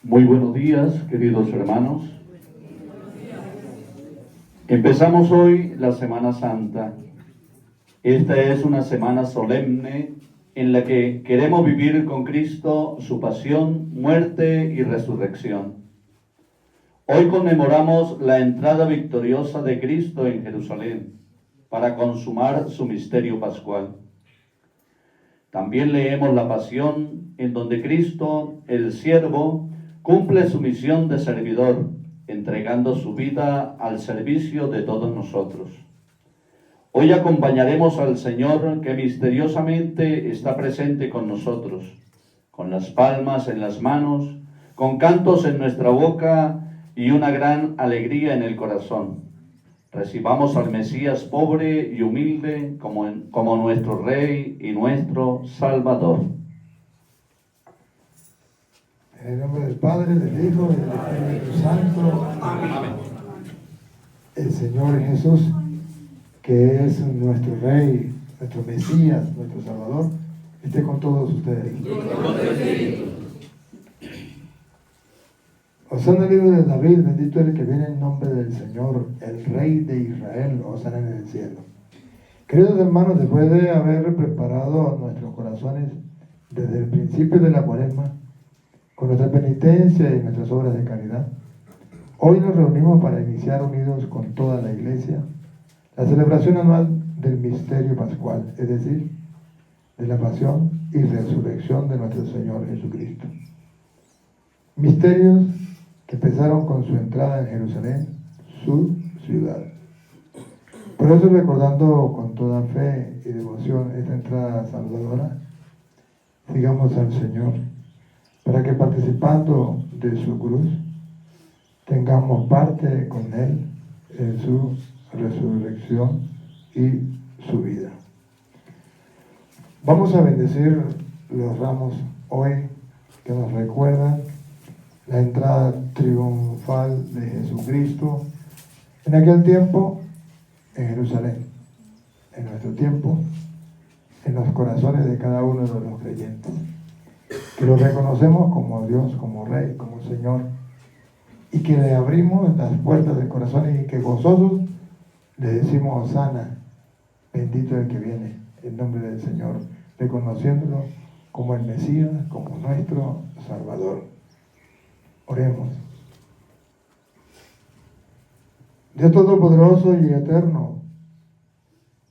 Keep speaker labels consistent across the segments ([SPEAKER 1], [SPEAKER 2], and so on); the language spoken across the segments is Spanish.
[SPEAKER 1] Muy buenos días, queridos hermanos. Empezamos hoy la Semana Santa. Esta es una semana solemne en la que queremos vivir con Cristo su pasión, muerte y resurrección. Hoy conmemoramos la entrada victoriosa de Cristo en Jerusalén para consumar su misterio pascual. También leemos la pasión en donde Cristo, el siervo, cumple su misión de servidor, entregando su vida al servicio de todos nosotros. Hoy acompañaremos al Señor que misteriosamente está presente con nosotros, con las palmas en las manos, con cantos en nuestra boca y una gran alegría en el corazón. Recibamos al Mesías pobre y humilde como nuestro Rey y nuestro Salvador.
[SPEAKER 2] En el nombre del Padre, del Hijo y del Espíritu Santo. Amén. El Señor Jesús, que es nuestro Rey, nuestro Mesías, nuestro Salvador, esté con todos ustedes. Hosana el Hijo de David, bendito el que viene en nombre del Señor, el Rey de Israel, hosana en el cielo. Queridos hermanos, después de haber preparado nuestros corazones desde el principio de la Cuaresma, con nuestra penitencia y nuestras obras de caridad, hoy nos reunimos para iniciar unidos con toda la Iglesia la celebración anual del misterio pascual, es decir, de la pasión y resurrección de nuestro Señor Jesucristo. Misterios que empezaron con su entrada en Jerusalén, su ciudad. Por eso, recordando con toda fe y devoción esta entrada salvadora, sigamos al Señor, para que participando de su cruz, tengamos parte con Él en su resurrección y su vida. Vamos a bendecir los ramos hoy que nos recuerdan la entrada triunfal de Jesucristo en aquel tiempo en Jerusalén, en nuestro tiempo, en los corazones de cada uno de los creyentes, que lo reconocemos como Dios, como Rey, como Señor, y que le abrimos las puertas del corazón y que gozosos le decimos Hosana, bendito el que viene, en nombre del Señor, reconociéndolo como el Mesías, como nuestro Salvador. Oremos. Dios Todopoderoso y Eterno,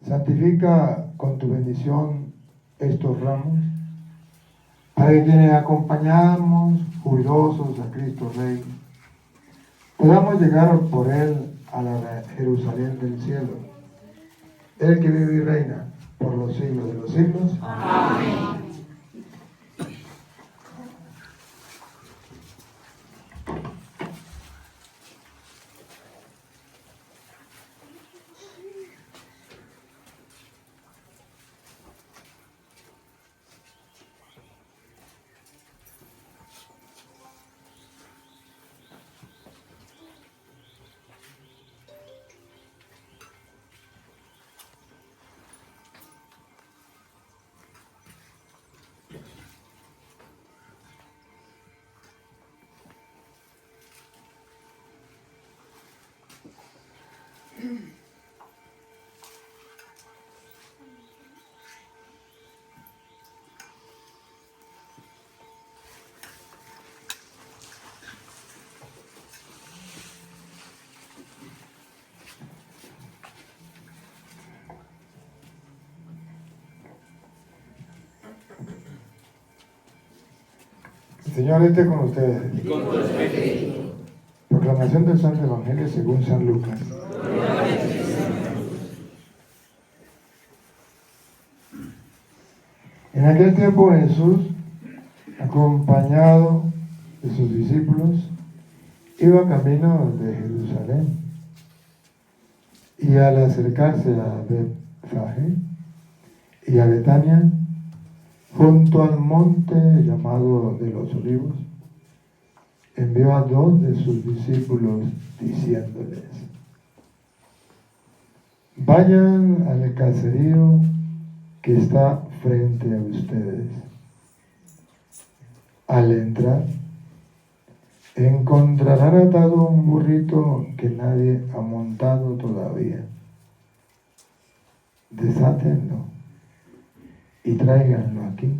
[SPEAKER 2] santifica con tu bendición estos ramos, para que quienes acompañamos jubilosos a Cristo Rey, podamos llegar por Él a la Jerusalén del cielo, Él que vive y reina por los siglos de los siglos. Amén. El Señor esté con ustedes. Y con tu espíritu. Proclamación del Santo Evangelio según San Lucas. En aquel tiempo Jesús, acompañado de sus discípulos, iba camino de Jerusalén. Y al acercarse a Betfagé y a Betania, junto al monte llamado de los Olivos, envió a 2 de sus discípulos diciéndoles: vayan al caserío que está frente a ustedes. Al entrar, encontrarán atado un burrito que nadie ha montado todavía. Desátenlo y tráiganlo aquí.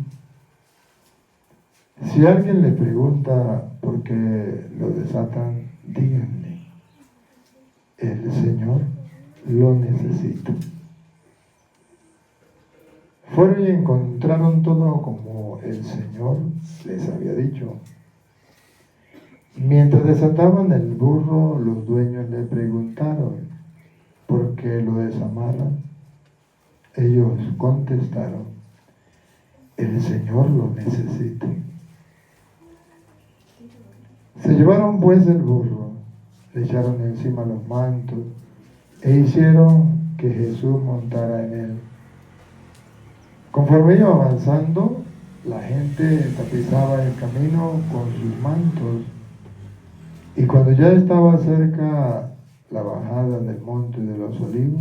[SPEAKER 2] Si alguien le pregunta por qué lo desatan, díganle, el Señor lo necesita. Fueron y encontraron todo como el Señor les había dicho. Mientras desataban el burro, los dueños le preguntaron por qué lo desamarran. Ellos contestaron, el Señor lo necesita. Se llevaron pues el burro, le echaron encima los mantos e hicieron que Jesús montara en él. Conforme iba avanzando, la gente tapizaba el camino con sus mantos. Y cuando ya estaba cerca la bajada del monte de los olivos,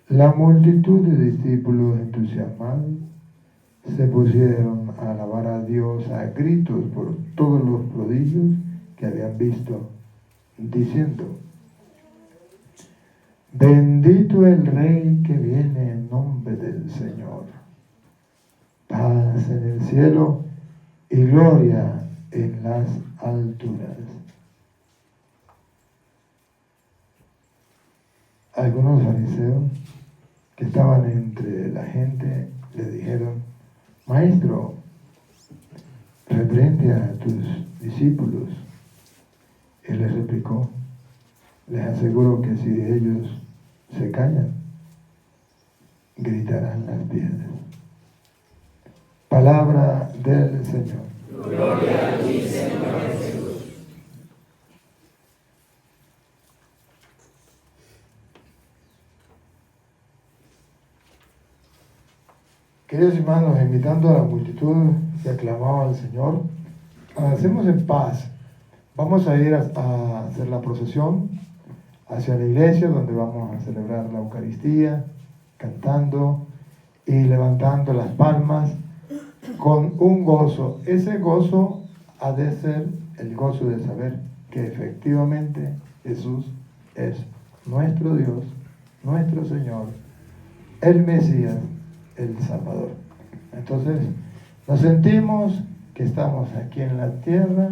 [SPEAKER 2] la multitud de discípulos entusiasmados se pusieron a alabar a Dios a gritos por todos los prodigios que habían visto, diciendo, bendito el Rey que viene en nombre del Señor. Paz en el cielo y gloria en las alturas. Algunos fariseos que estaban entre la gente le dijeron, Maestro, reprende a tus discípulos. Él les replicó, les aseguro que si ellos se callan, gritarán las piedras. Palabra del Señor.
[SPEAKER 3] Gloria a ti, Señor Jesús.
[SPEAKER 2] Queridos hermanos, invitando a la multitud que aclamaba al Señor, avancemos en paz. Vamos a ir a hacer la procesión hacia la iglesia donde vamos a celebrar la Eucaristía, cantando y levantando las palmas con un gozo. Ese gozo ha de ser el gozo de saber que efectivamente Jesús es nuestro Dios, nuestro Señor, el Mesías, el Salvador. Entonces, nos sentimos que estamos aquí en la tierra,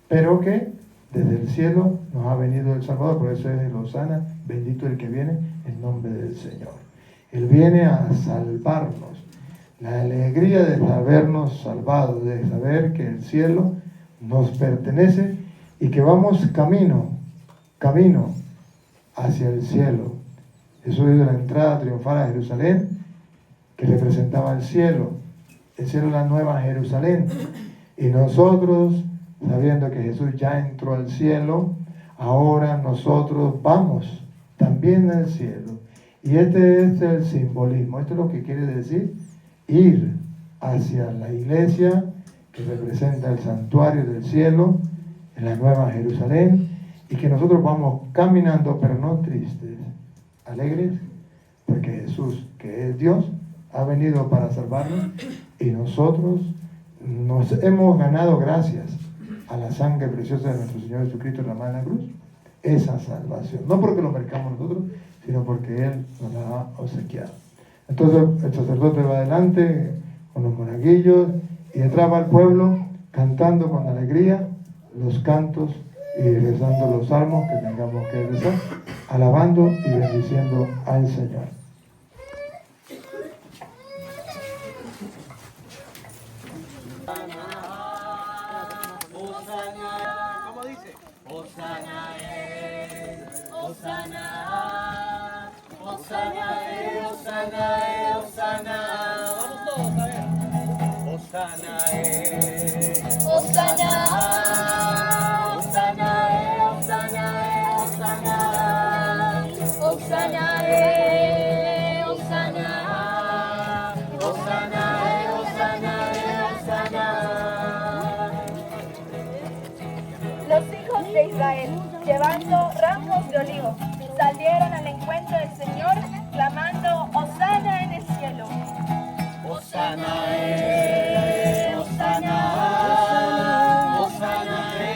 [SPEAKER 2] pero que desde el cielo nos ha venido el Salvador. Por eso es el Hosana, bendito el que viene en nombre del Señor. Él viene a salvarnos. La alegría de habernos salvado, de saber que el cielo nos pertenece y que vamos camino hacia el cielo. Eso es la entrada triunfal a Jerusalén, que representaba el cielo es la nueva Jerusalén. Y nosotros, sabiendo que Jesús ya entró al cielo, ahora nosotros vamos también al cielo. Y este es el simbolismo, esto es lo que quiere decir ir hacia la iglesia, que representa el santuario del cielo, en la nueva Jerusalén, y que nosotros vamos caminando, pero no tristes, alegres, porque Jesús, que es Dios, ha venido para salvarnos y nosotros nos hemos ganado gracias a la sangre preciosa de nuestro Señor Jesucristo derramada en la cruz, esa salvación. No porque lo mercamos nosotros, sino porque Él nos la ha obsequiado. Entonces el sacerdote va adelante con los monaguillos y detrás va el pueblo cantando con alegría los cantos y rezando los salmos que tengamos que rezar, alabando y bendiciendo al Señor.
[SPEAKER 3] ¿Cómo dice? Hosana, Hosana, Hosana, Hosana, Hosana. Vamos todos a ver. Hosana, Hosana, Hosana, Hosana, Hosana, Hosana, Hosana, Hosana, Hosana.
[SPEAKER 4] Los hijos de Israel, llevando ramos de olivo, salieron al encuentro del Señor, clamando, Hosana en el cielo.
[SPEAKER 3] Hosana, Hosana, Hosana,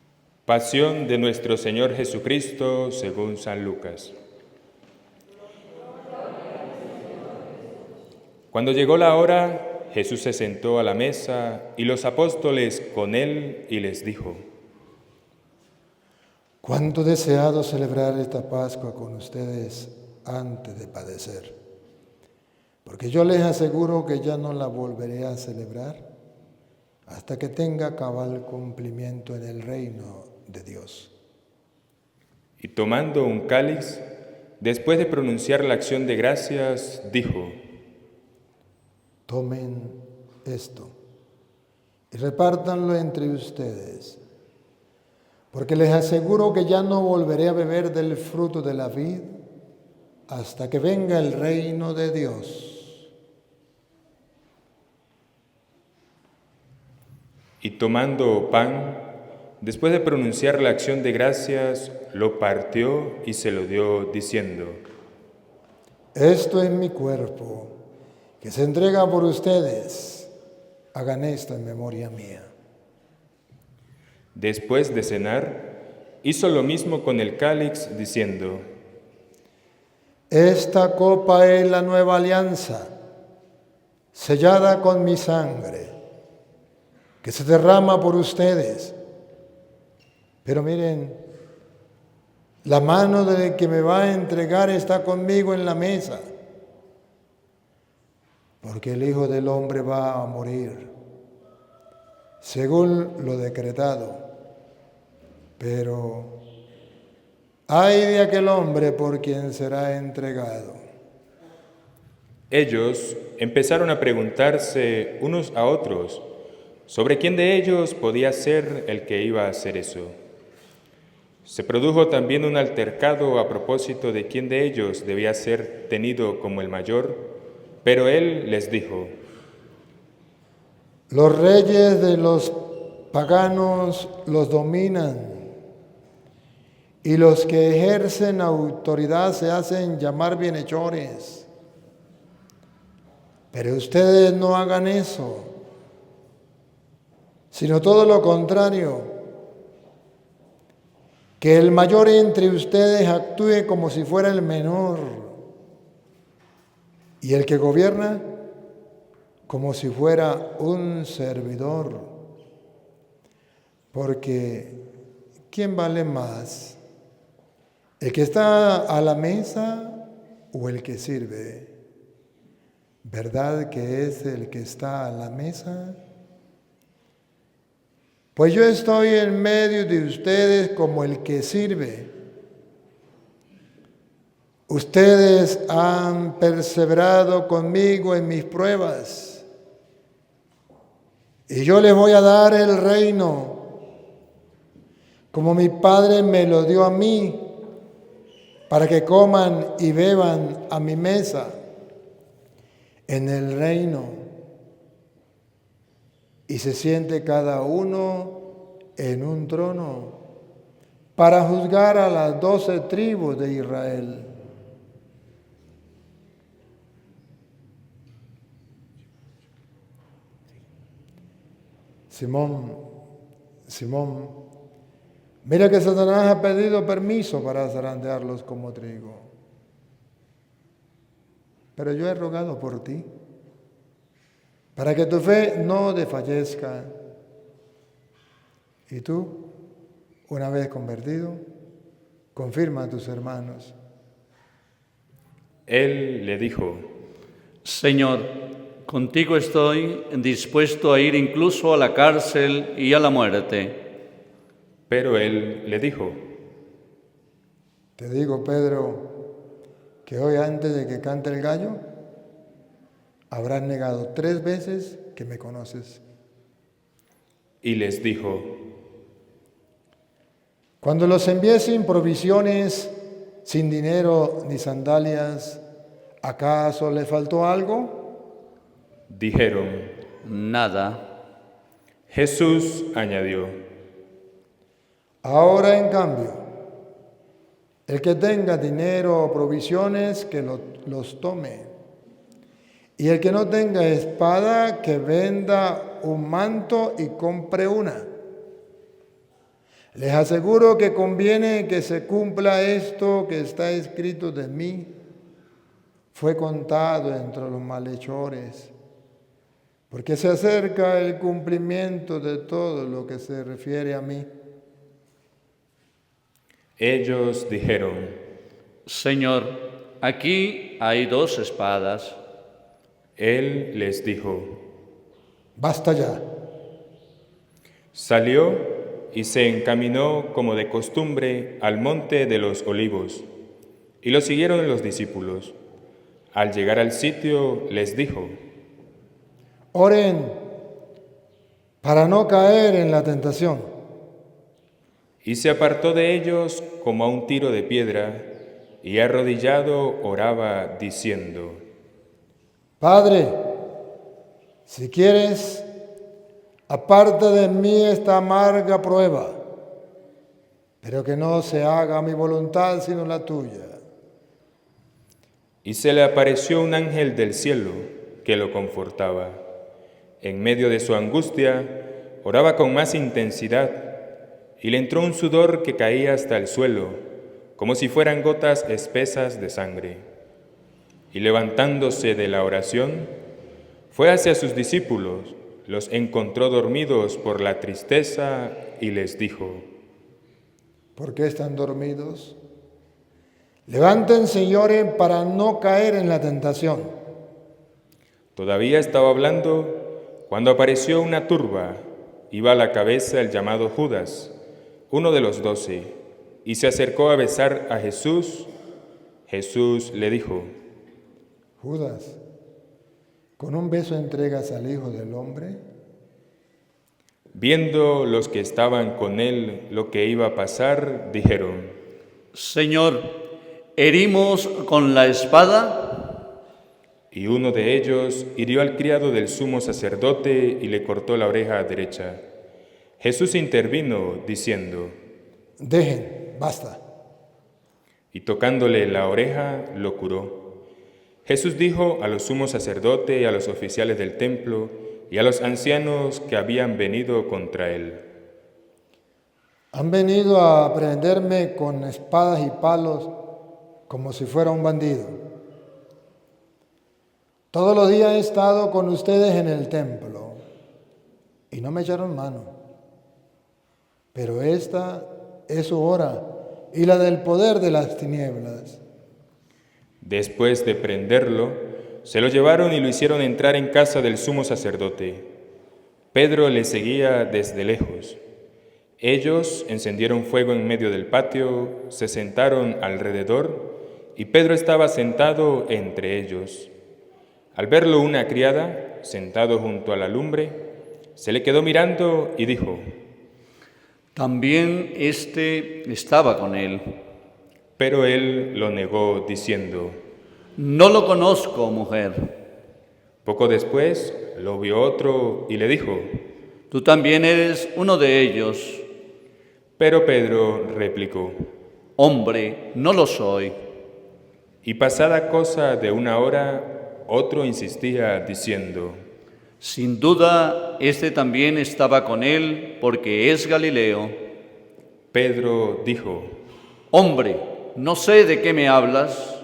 [SPEAKER 5] Pasión de nuestro Señor Jesucristo según San Lucas. Cuando llegó la hora, Jesús se sentó a la mesa y los apóstoles con él y les dijo:
[SPEAKER 6] Cuánto he deseado celebrar esta Pascua con ustedes antes de padecer, porque yo les aseguro que ya no la volveré a celebrar hasta que tenga cabal cumplimiento en el reino de Dios.
[SPEAKER 5] Y tomando un cáliz, después de pronunciar la acción de gracias, dijo:
[SPEAKER 6] Tomen esto y repártanlo entre ustedes, porque les aseguro que ya no volveré a beber del fruto de la vid hasta que venga el reino de Dios.
[SPEAKER 5] Y tomando pan, después de pronunciar la acción de gracias, lo partió y se lo dio, diciendo:
[SPEAKER 6] Esto es mi cuerpo, que se entrega por ustedes. Hagan esto en memoria mía.
[SPEAKER 5] Después de cenar, hizo lo mismo con el cáliz, diciendo:
[SPEAKER 6] Esta copa es la nueva alianza, sellada con mi sangre, que se derrama por ustedes. Pero miren, la mano del que me va a entregar está conmigo en la mesa, porque el Hijo del Hombre va a morir, según lo decretado. Pero ay de aquel hombre por quien será entregado.
[SPEAKER 5] Ellos empezaron a preguntarse unos a otros sobre quién de ellos podía ser el que iba a hacer eso. Se produjo también un altercado a propósito de quién de ellos debía ser tenido como el mayor, pero él les dijo:
[SPEAKER 6] Los reyes de los paganos los dominan, y los que ejercen autoridad se hacen llamar bienhechores. Pero ustedes no hagan eso, sino todo lo contrario. Que el mayor entre ustedes actúe como si fuera el menor, y el que gobierna como si fuera un servidor. Porque ¿quién vale más? ¿El que está a la mesa o el que sirve? ¿Verdad que es el que está a la mesa? Pues yo estoy en medio de ustedes como el que sirve. Ustedes han perseverado conmigo en mis pruebas, y yo les voy a dar el reino, como mi Padre me lo dio a mí, para que coman y beban a mi mesa en el reino, y se siente cada uno en un trono para juzgar a las 12 tribus de Israel. Simón, mira que Satanás ha pedido permiso para zarandearlos como trigo. Pero yo he rogado por ti, para que tu fe no desfallezca. Y tú, una vez convertido, confirma a tus hermanos.
[SPEAKER 5] Él le dijo:
[SPEAKER 1] Señor, contigo estoy dispuesto a ir incluso a la cárcel y a la muerte.
[SPEAKER 5] Pero él le dijo:
[SPEAKER 6] Te digo, Pedro, que hoy antes de que cante el gallo, habrás negado 3 veces que me conoces.
[SPEAKER 5] Y les dijo:
[SPEAKER 6] Cuando los envié sin provisiones, sin dinero ni sandalias, ¿acaso les faltó algo?
[SPEAKER 5] Dijeron:
[SPEAKER 1] Nada.
[SPEAKER 5] Jesús añadió:
[SPEAKER 6] Ahora, en cambio, el que tenga dinero o provisiones, que los tome. Y el que no tenga espada, que venda un manto y compre una. Les aseguro que conviene que se cumpla esto que está escrito de mí. Fue contado entre los malhechores, porque se acerca el cumplimiento de todo lo que se refiere a mí.
[SPEAKER 5] Ellos dijeron:
[SPEAKER 7] Señor, aquí hay 2 espadas.
[SPEAKER 5] Él les dijo:
[SPEAKER 6] Basta ya.
[SPEAKER 5] Salió y se encaminó como de costumbre al monte de los Olivos, y lo siguieron los discípulos. Al llegar al sitio les dijo:
[SPEAKER 6] Oren para no caer en la tentación.
[SPEAKER 5] Y se apartó de ellos como a un tiro de piedra, y arrodillado oraba diciendo:
[SPEAKER 6] Padre, si quieres, aparta de mí esta amarga prueba, pero que no se haga mi voluntad sino la tuya.
[SPEAKER 5] Y se le apareció un ángel del cielo que lo confortaba. En medio de su angustia, oraba con más intensidad, y le entró un sudor que caía hasta el suelo, como si fueran gotas espesas de sangre. Y levantándose de la oración, fue hacia sus discípulos, los encontró dormidos por la tristeza y les dijo:
[SPEAKER 6] ¿Por qué están dormidos? Levántense y oren para no caer en la tentación.
[SPEAKER 5] Todavía estaba hablando cuando apareció una turba. Iba a la cabeza el llamado Judas, uno de los 12, y se acercó a besar a Jesús. Jesús le dijo:
[SPEAKER 6] Judas, ¿con un beso entregas al Hijo del Hombre?
[SPEAKER 5] Viendo los que estaban con él lo que iba a pasar, dijeron:
[SPEAKER 7] Señor, ¿herimos con la espada?
[SPEAKER 5] Y uno de ellos hirió al criado del sumo sacerdote y le cortó la oreja derecha. Jesús intervino diciendo:
[SPEAKER 6] Dejen, basta.
[SPEAKER 5] Y tocándole la oreja, lo curó. Jesús dijo a los sumos sacerdotes y a los oficiales del templo y a los ancianos que habían venido contra él:
[SPEAKER 6] Han venido a prenderme con espadas y palos como si fuera un bandido. Todos los días he estado con ustedes en el templo y no me echaron mano. Pero esta es su hora y la del poder de las tinieblas.
[SPEAKER 5] Después de prenderlo, se lo llevaron y lo hicieron entrar en casa del sumo sacerdote. Pedro le seguía desde lejos. Ellos encendieron fuego en medio del patio, se sentaron alrededor y Pedro estaba sentado entre ellos. Al verlo una criada, sentado junto a la lumbre, se le quedó mirando y dijo:
[SPEAKER 7] También estaba con él.
[SPEAKER 5] Pero él lo negó diciendo:
[SPEAKER 7] No lo conozco, mujer.
[SPEAKER 5] Poco después lo vio otro y le dijo:
[SPEAKER 7] Tú también eres uno de ellos.
[SPEAKER 5] Pero Pedro replicó:
[SPEAKER 7] Hombre, no lo soy.
[SPEAKER 5] Y pasada cosa de una hora, otro insistía diciendo:
[SPEAKER 7] Sin duda, también estaba con él, porque es Galileo.
[SPEAKER 5] Pedro dijo:
[SPEAKER 7] Hombre, no sé de qué me hablas.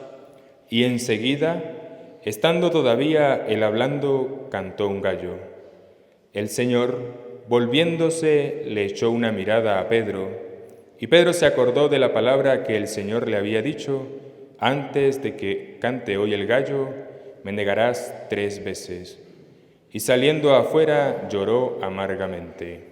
[SPEAKER 5] Y enseguida, estando todavía él hablando, cantó un gallo. El Señor, volviéndose, le echó una mirada a Pedro, y Pedro se acordó de la palabra que el Señor le había dicho: Antes de que cante hoy el gallo, me negarás 3 veces. Y saliendo afuera, lloró amargamente.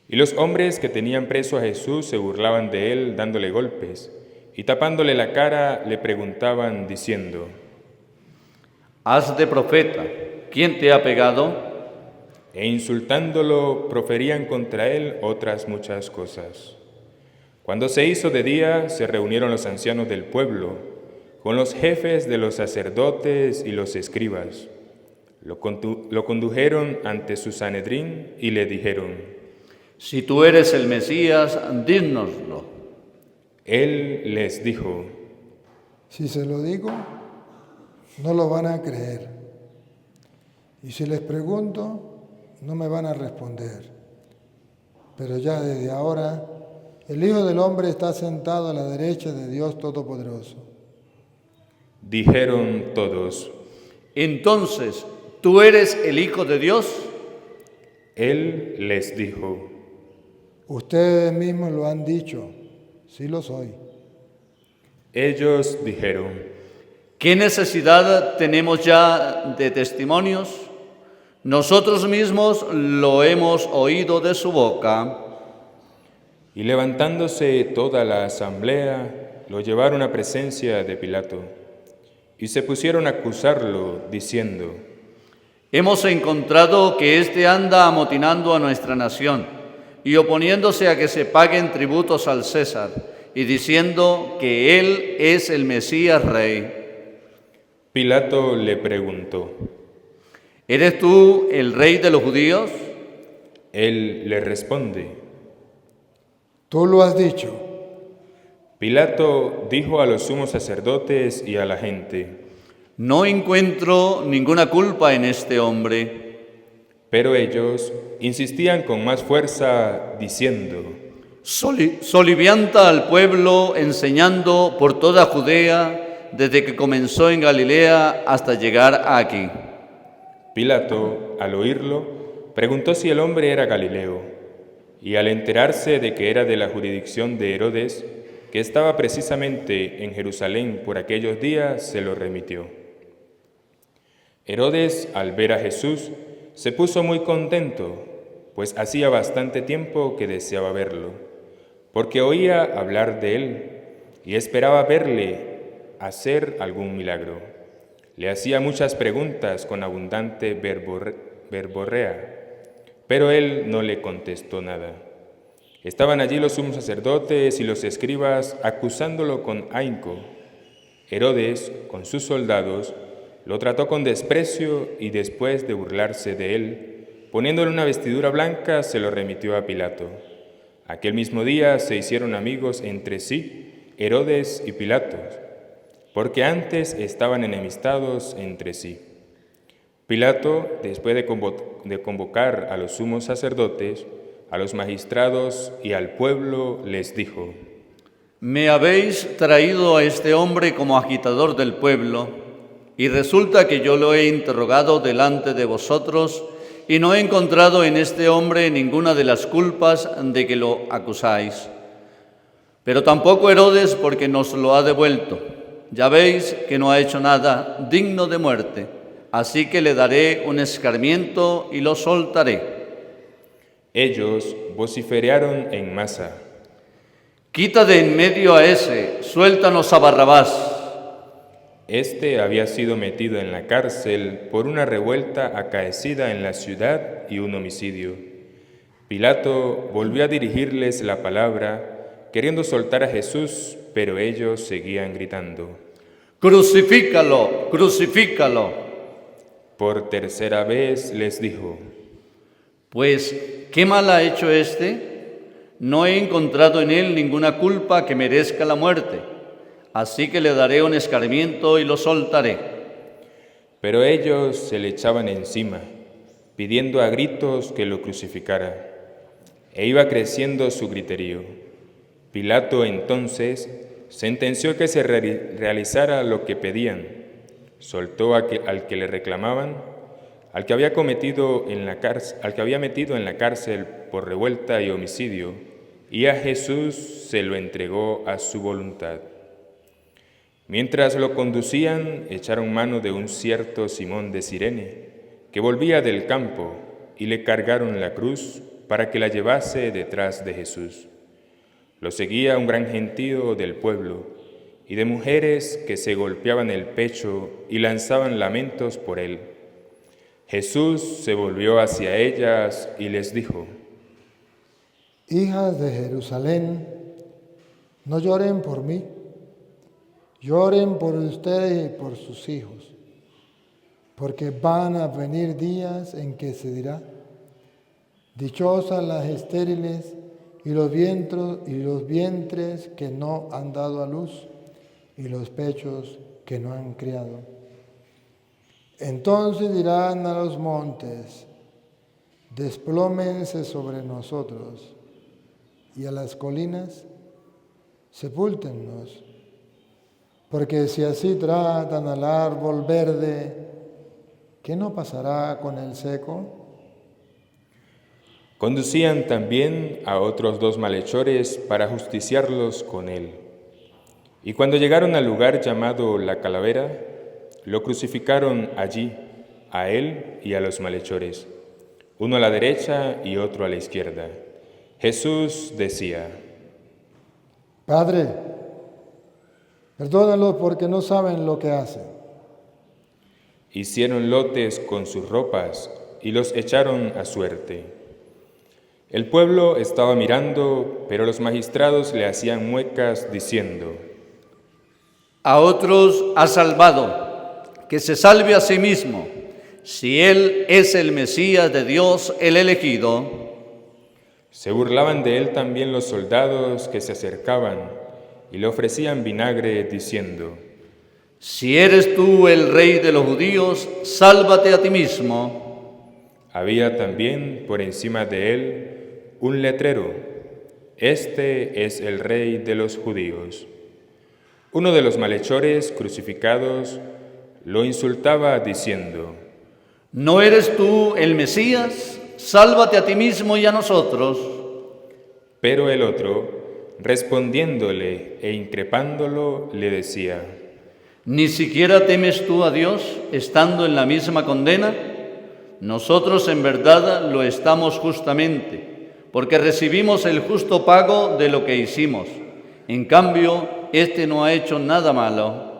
[SPEAKER 5] Y los hombres que tenían preso a Jesús se burlaban de él, dándole golpes, y tapándole la cara, le preguntaban, diciendo:
[SPEAKER 7] Haz de profeta, ¿quién te ha pegado?
[SPEAKER 5] E insultándolo, proferían contra él otras muchas cosas. Cuando se hizo de día, se reunieron los ancianos del pueblo, con los jefes de los sacerdotes y los escribas. Lo condujeron ante su Sanedrín y le dijeron:
[SPEAKER 7] Si tú eres el Mesías, dínoslo.
[SPEAKER 5] Él les dijo:
[SPEAKER 6] Si se lo digo, no lo van a creer. Y si les pregunto, no me van a responder. pero ya desde ahora el Hijo del Hombre está sentado a la derecha de Dios Todopoderoso.
[SPEAKER 5] Dijeron todos.
[SPEAKER 7] Entonces, ¿tú eres el Hijo de Dios?
[SPEAKER 5] Él les dijo.
[SPEAKER 6] Ustedes mismos lo han dicho, sí lo soy.
[SPEAKER 5] Ellos dijeron.
[SPEAKER 7] ¿Qué necesidad tenemos ya de testimonios? Nosotros mismos lo hemos oído de su boca.
[SPEAKER 5] Y levantándose toda la asamblea, lo llevaron a presencia de Pilato. Y se pusieron a acusarlo, diciendo:
[SPEAKER 7] Hemos encontrado que éste anda amotinando a nuestra nación y oponiéndose a que se paguen tributos al César y diciendo que él es el Mesías Rey.
[SPEAKER 5] Pilato le preguntó:
[SPEAKER 7] ¿Eres tú el Rey de los judíos?
[SPEAKER 5] Él le responde:
[SPEAKER 6] Tú lo has dicho.
[SPEAKER 5] Pilato dijo a los sumos sacerdotes y a la gente:
[SPEAKER 7] No encuentro ninguna culpa en este hombre.
[SPEAKER 5] Pero ellos insistían con más fuerza, diciendo:
[SPEAKER 7] Solivianta al pueblo enseñando por toda Judea desde que comenzó en Galilea hasta llegar aquí.
[SPEAKER 5] Pilato, al oírlo, preguntó si el hombre era Galileo, y al enterarse de que era de la jurisdicción de Herodes, que estaba precisamente en Jerusalén por aquellos días, se lo remitió. Herodes, al ver a Jesús, se puso muy contento, pues hacía bastante tiempo que deseaba verlo, porque oía hablar de él y esperaba verle hacer algún milagro. Le hacía muchas preguntas con abundante verborrea, pero él no le contestó nada. Estaban allí los sumos sacerdotes y los escribas acusándolo con ahínco. Herodes, con sus soldados, lo trató con desprecio y después de burlarse de él, poniéndole una vestidura blanca, se lo remitió a Pilato. Aquel mismo día se hicieron amigos entre sí, Herodes y Pilato, porque antes estaban enemistados entre sí. Pilato, después de convocar a los sumos sacerdotes, a los magistrados y al pueblo, les dijo:
[SPEAKER 7] Me habéis traído a este hombre como agitador del pueblo, y resulta que yo lo he interrogado delante de vosotros y no he encontrado en este hombre ninguna de las culpas de que lo acusáis. Pero tampoco Herodes, porque nos lo ha devuelto. Ya veis que no ha hecho nada digno de muerte, así que le daré un escarmiento y lo soltaré.
[SPEAKER 5] Ellos vociferaron en masa:
[SPEAKER 7] Quita de en medio a ese, suéltanos a Barrabás.
[SPEAKER 5] Este había sido metido en la cárcel por una revuelta acaecida en la ciudad y un homicidio. Pilato volvió a dirigirles la palabra, queriendo soltar a Jesús, pero ellos seguían gritando:
[SPEAKER 7] ¡Crucifícalo! ¡Crucifícalo!
[SPEAKER 5] Por tercera vez les dijo:
[SPEAKER 7] Pues, ¿qué mal ha hecho este? No he encontrado en él ninguna culpa que merezca la muerte, así que le daré un escarmiento y lo soltaré.
[SPEAKER 5] Pero ellos se le echaban encima, pidiendo a gritos que lo crucificara, e iba creciendo su griterío. Pilato entonces sentenció que se realizara lo que pedían. Soltó al que le reclamaban, al que había metido en la cárcel por revuelta y homicidio, y a Jesús se lo entregó a su voluntad. Mientras lo conducían, echaron mano de un cierto Simón de Cirene, que volvía del campo, y le cargaron la cruz para que la llevase detrás de Jesús. Lo seguía un gran gentío del pueblo, y de mujeres que se golpeaban el pecho y lanzaban lamentos por él. Jesús se volvió hacia ellas y les dijo:
[SPEAKER 6] Hijas de Jerusalén, no lloren por mí, lloren por ustedes y por sus hijos, porque van a venir días en que se dirá: dichosas las estériles y los vientres que no han dado a luz y los pechos que no han criado. Entonces dirán a los montes: desplómense sobre nosotros, y a las colinas, sepúltennos, porque si así tratan al árbol verde, ¿qué no pasará con el seco?
[SPEAKER 5] Conducían también a otros 2 malhechores para justiciarlos con él. Y cuando llegaron al lugar llamado La Calavera, lo crucificaron allí, a él y a los malhechores, uno a la derecha y otro a la izquierda. Jesús decía:
[SPEAKER 6] Padre, perdónalos porque no saben lo que hacen.
[SPEAKER 5] Hicieron lotes con sus ropas y los echaron a suerte. El pueblo estaba mirando, pero los magistrados le hacían muecas diciendo:
[SPEAKER 7] A otros ha salvado, que se salve a sí mismo, si él es el Mesías de Dios, el elegido.
[SPEAKER 5] Se burlaban de él también los soldados que se acercaban y le ofrecían vinagre diciendo:
[SPEAKER 7] Si eres tú el rey de los judíos, sálvate a ti mismo.
[SPEAKER 5] Había también por encima de él un letrero: Este es el rey de los judíos. Uno de los malhechores crucificados lo insultaba diciendo:
[SPEAKER 7] ¿No eres tú el Mesías? Sálvate a ti mismo y a nosotros.
[SPEAKER 5] Pero el otro, respondiéndole e increpándolo, le decía:
[SPEAKER 7] ¿Ni siquiera temes tú a Dios, estando en la misma condena? Nosotros en verdad lo estamos justamente, porque recibimos el justo pago de lo que hicimos. En cambio, este no ha hecho nada malo.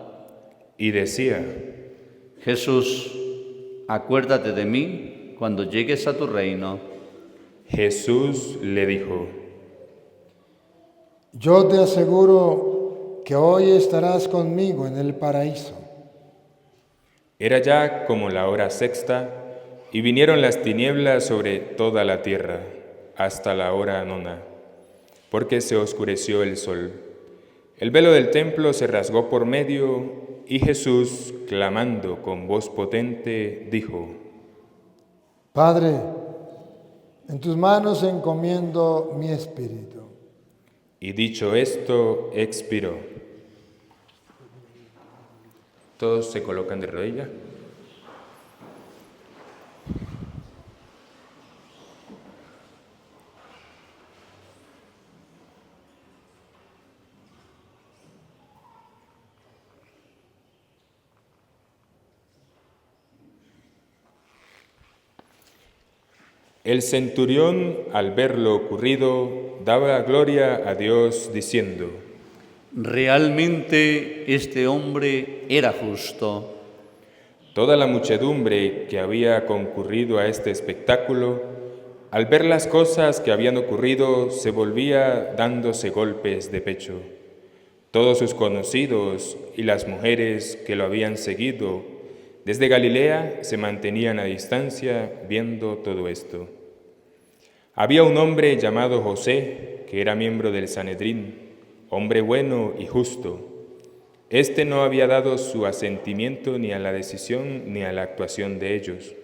[SPEAKER 5] Y decía:
[SPEAKER 7] Jesús, acuérdate de mí cuando llegues a tu reino.
[SPEAKER 5] Jesús le dijo:
[SPEAKER 6] Yo te aseguro que hoy estarás conmigo en el paraíso.
[SPEAKER 5] Era ya como la hora sexta, y vinieron las tinieblas sobre toda la tierra, hasta la hora nona, porque se oscureció el sol. El velo del templo se rasgó por medio, y Jesús, clamando con voz potente, dijo:
[SPEAKER 6] Padre, en tus manos encomiendo mi espíritu.
[SPEAKER 5] Y dicho esto, expiró. Todos se colocan de rodillas. El centurión, al ver lo ocurrido, daba gloria a Dios diciendo:
[SPEAKER 7] Realmente este hombre era justo.
[SPEAKER 5] Toda la muchedumbre que había concurrido a este espectáculo, al ver las cosas que habían ocurrido, se volvía dándose golpes de pecho. Todos sus conocidos y las mujeres que lo habían seguido desde Galilea se mantenían a distancia viendo todo esto. Había un hombre llamado José, que era miembro del Sanedrín, hombre bueno y justo. Este no había dado su asentimiento ni a la decisión ni a la actuación de ellos.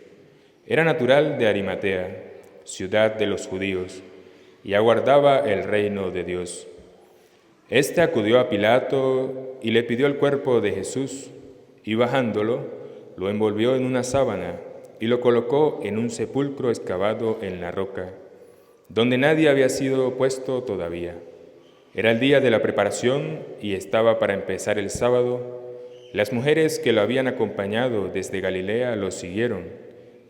[SPEAKER 5] Era natural de Arimatea, ciudad de los judíos, y aguardaba el reino de Dios. Este acudió a Pilato y le pidió el cuerpo de Jesús, y bajándolo, lo envolvió en una sábana y lo colocó en un sepulcro excavado en la roca, donde nadie había sido puesto todavía. Era el día de la preparación y estaba para empezar el sábado. Las mujeres que lo habían acompañado desde Galilea lo siguieron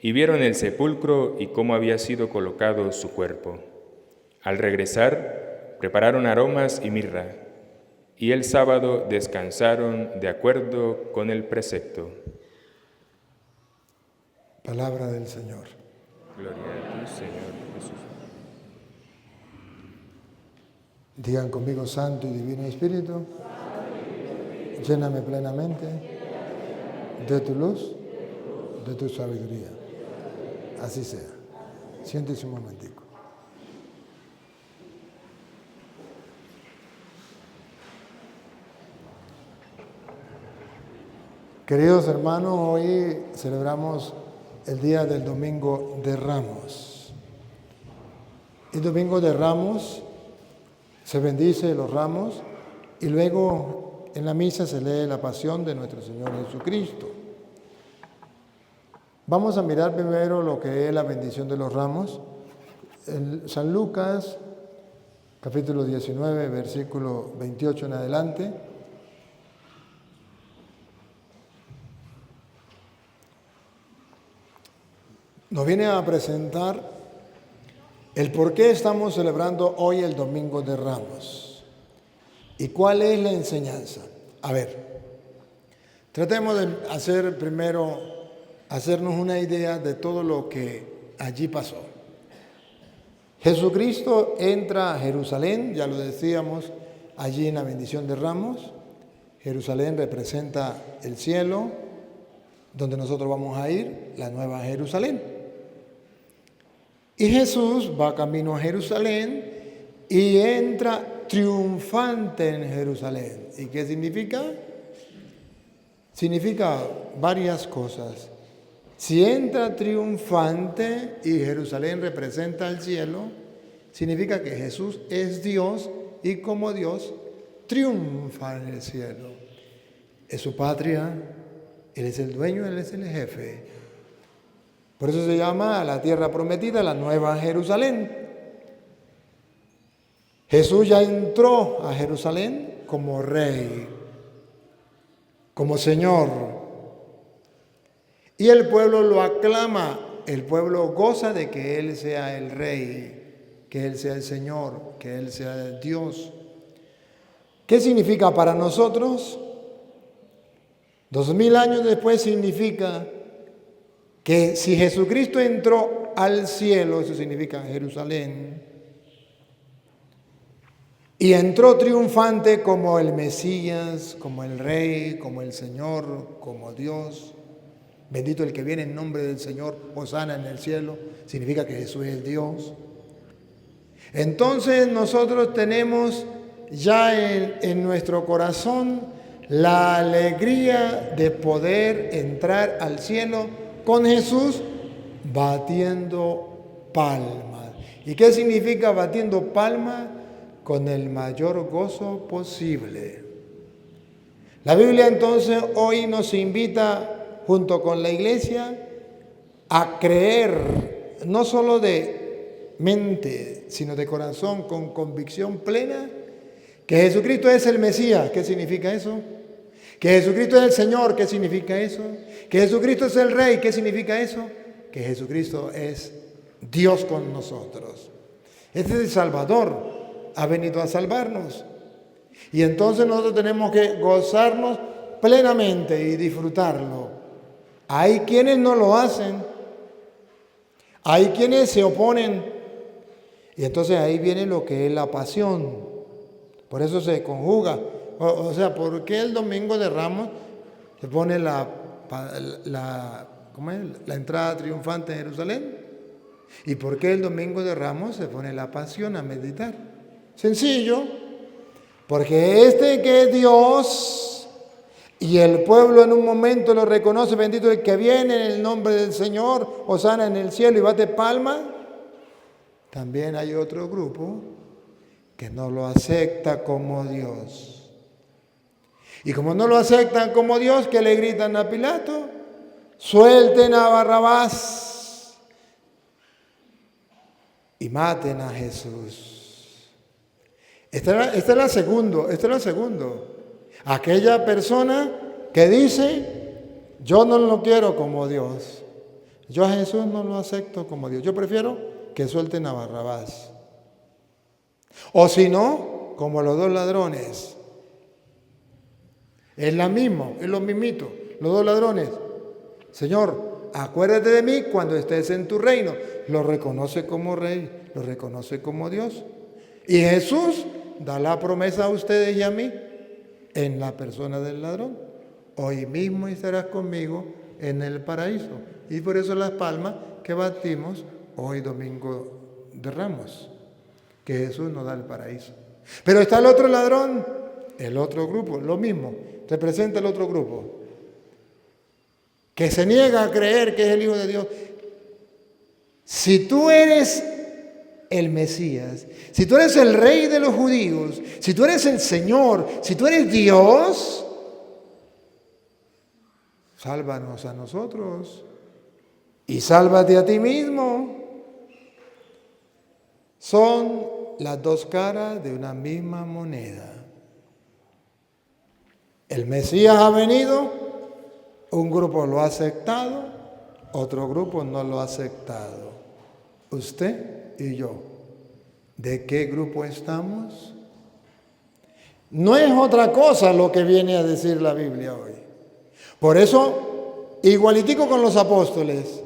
[SPEAKER 5] y vieron el sepulcro y cómo había sido colocado su cuerpo. Al regresar, prepararon aromas y mirra, y el sábado descansaron de acuerdo con el precepto.
[SPEAKER 6] Palabra del Señor.
[SPEAKER 5] Gloria a ti, Señor Jesús.
[SPEAKER 6] Digan conmigo, Santo y Divino Espíritu, lléname plenamente de tu luz, de tu sabiduría. Así sea. Siéntese un momentico. Queridos hermanos, hoy celebramos el día del Domingo de Ramos. El Domingo de Ramos se bendice los ramos y luego en la misa se lee la pasión de nuestro Señor Jesucristo. Vamos a mirar primero lo que es la bendición de los ramos. En San Lucas, capítulo 19, versículo 28 en adelante. Nos viene a presentar el por qué estamos celebrando hoy el Domingo de Ramos y cuál es la enseñanza. A ver, tratemos de hacernos una idea de todo lo que allí pasó. Jesucristo entra a Jerusalén, ya lo decíamos allí en la bendición de Ramos. Jerusalén representa el cielo, donde nosotros vamos a ir, la nueva Jerusalén. Y Jesús va camino a Jerusalén y entra triunfante en Jerusalén. ¿Y qué significa? Significa varias cosas. Si entra triunfante y Jerusalén representa el cielo, significa que Jesús es Dios y como Dios triunfa en el cielo. Es su patria, Él es el dueño, Él es el jefe. Por eso se llama a la tierra prometida la Nueva Jerusalén. Jesús ya entró a Jerusalén como rey, como Señor. Y el pueblo lo aclama, el pueblo goza de que Él sea el rey, que Él sea el Señor, que Él sea el Dios. ¿Qué significa para nosotros? 2000 años después significa que si Jesucristo entró al cielo, eso significa Jerusalén, y entró triunfante como el Mesías, como el Rey, como el Señor, como Dios, bendito el que viene en nombre del Señor, hosana en el cielo, significa que Jesús es Dios. Entonces nosotros tenemos ya en nuestro corazón la alegría de poder entrar al cielo con Jesús batiendo palmas. ¿Y qué significa batiendo palmas? Con el mayor gozo posible. La Biblia entonces hoy nos invita, junto con la iglesia, a creer, no solo de mente, sino de corazón, con convicción plena, que Jesucristo es el Mesías. ¿Qué significa eso? Que Jesucristo es el Señor. ¿Qué significa eso? Que Jesucristo es el Rey. ¿Qué significa eso? Que Jesucristo es Dios con nosotros. Este es el Salvador. Ha venido a salvarnos. Y entonces nosotros tenemos que gozarnos plenamente y disfrutarlo. Hay quienes no lo hacen. Hay quienes se oponen. Y entonces ahí viene lo que es la pasión. Por eso se conjuga. O sea, ¿por qué el Domingo de Ramos se pone la entrada triunfante en Jerusalén? ¿Y por qué el Domingo de Ramos se pone la pasión a meditar? Sencillo, porque que es Dios y el pueblo en un momento lo reconoce, bendito el que viene en el nombre del Señor, hosana en el cielo y bate palma. También hay otro grupo que no lo acepta como Dios. Y como no lo aceptan como Dios, que le gritan a Pilato, suelten a Barrabás y maten a Jesús. Esta es la segunda. Aquella persona que dice, yo no lo quiero como Dios. Yo a Jesús no lo acepto como Dios. Yo prefiero que suelten a Barrabás. O si no, como los dos ladrones. Es lo mismito, los dos ladrones. Señor, acuérdate de mí cuando estés en tu reino. Lo reconoce como rey, lo reconoce como Dios. Y Jesús da la promesa a ustedes y a mí en la persona del ladrón. Hoy mismo estarás conmigo en el paraíso. Y por eso las palmas que batimos hoy Domingo de Ramos, que Jesús nos da el paraíso. Pero está el otro ladrón, el otro grupo, lo mismo. Representa el otro grupo que se niega a creer que es el Hijo de Dios. Si tú eres el Mesías, si tú eres el Rey de los judíos, si tú eres el Señor, si tú eres Dios, sálvanos a nosotros y sálvate a ti mismo. Son las dos caras de una misma moneda. El Mesías ha venido, un grupo lo ha aceptado, otro grupo no lo ha aceptado. Usted y yo, ¿de qué grupo estamos? No es otra cosa lo que viene a decir la Biblia hoy. Por eso, igualitico con los apóstoles.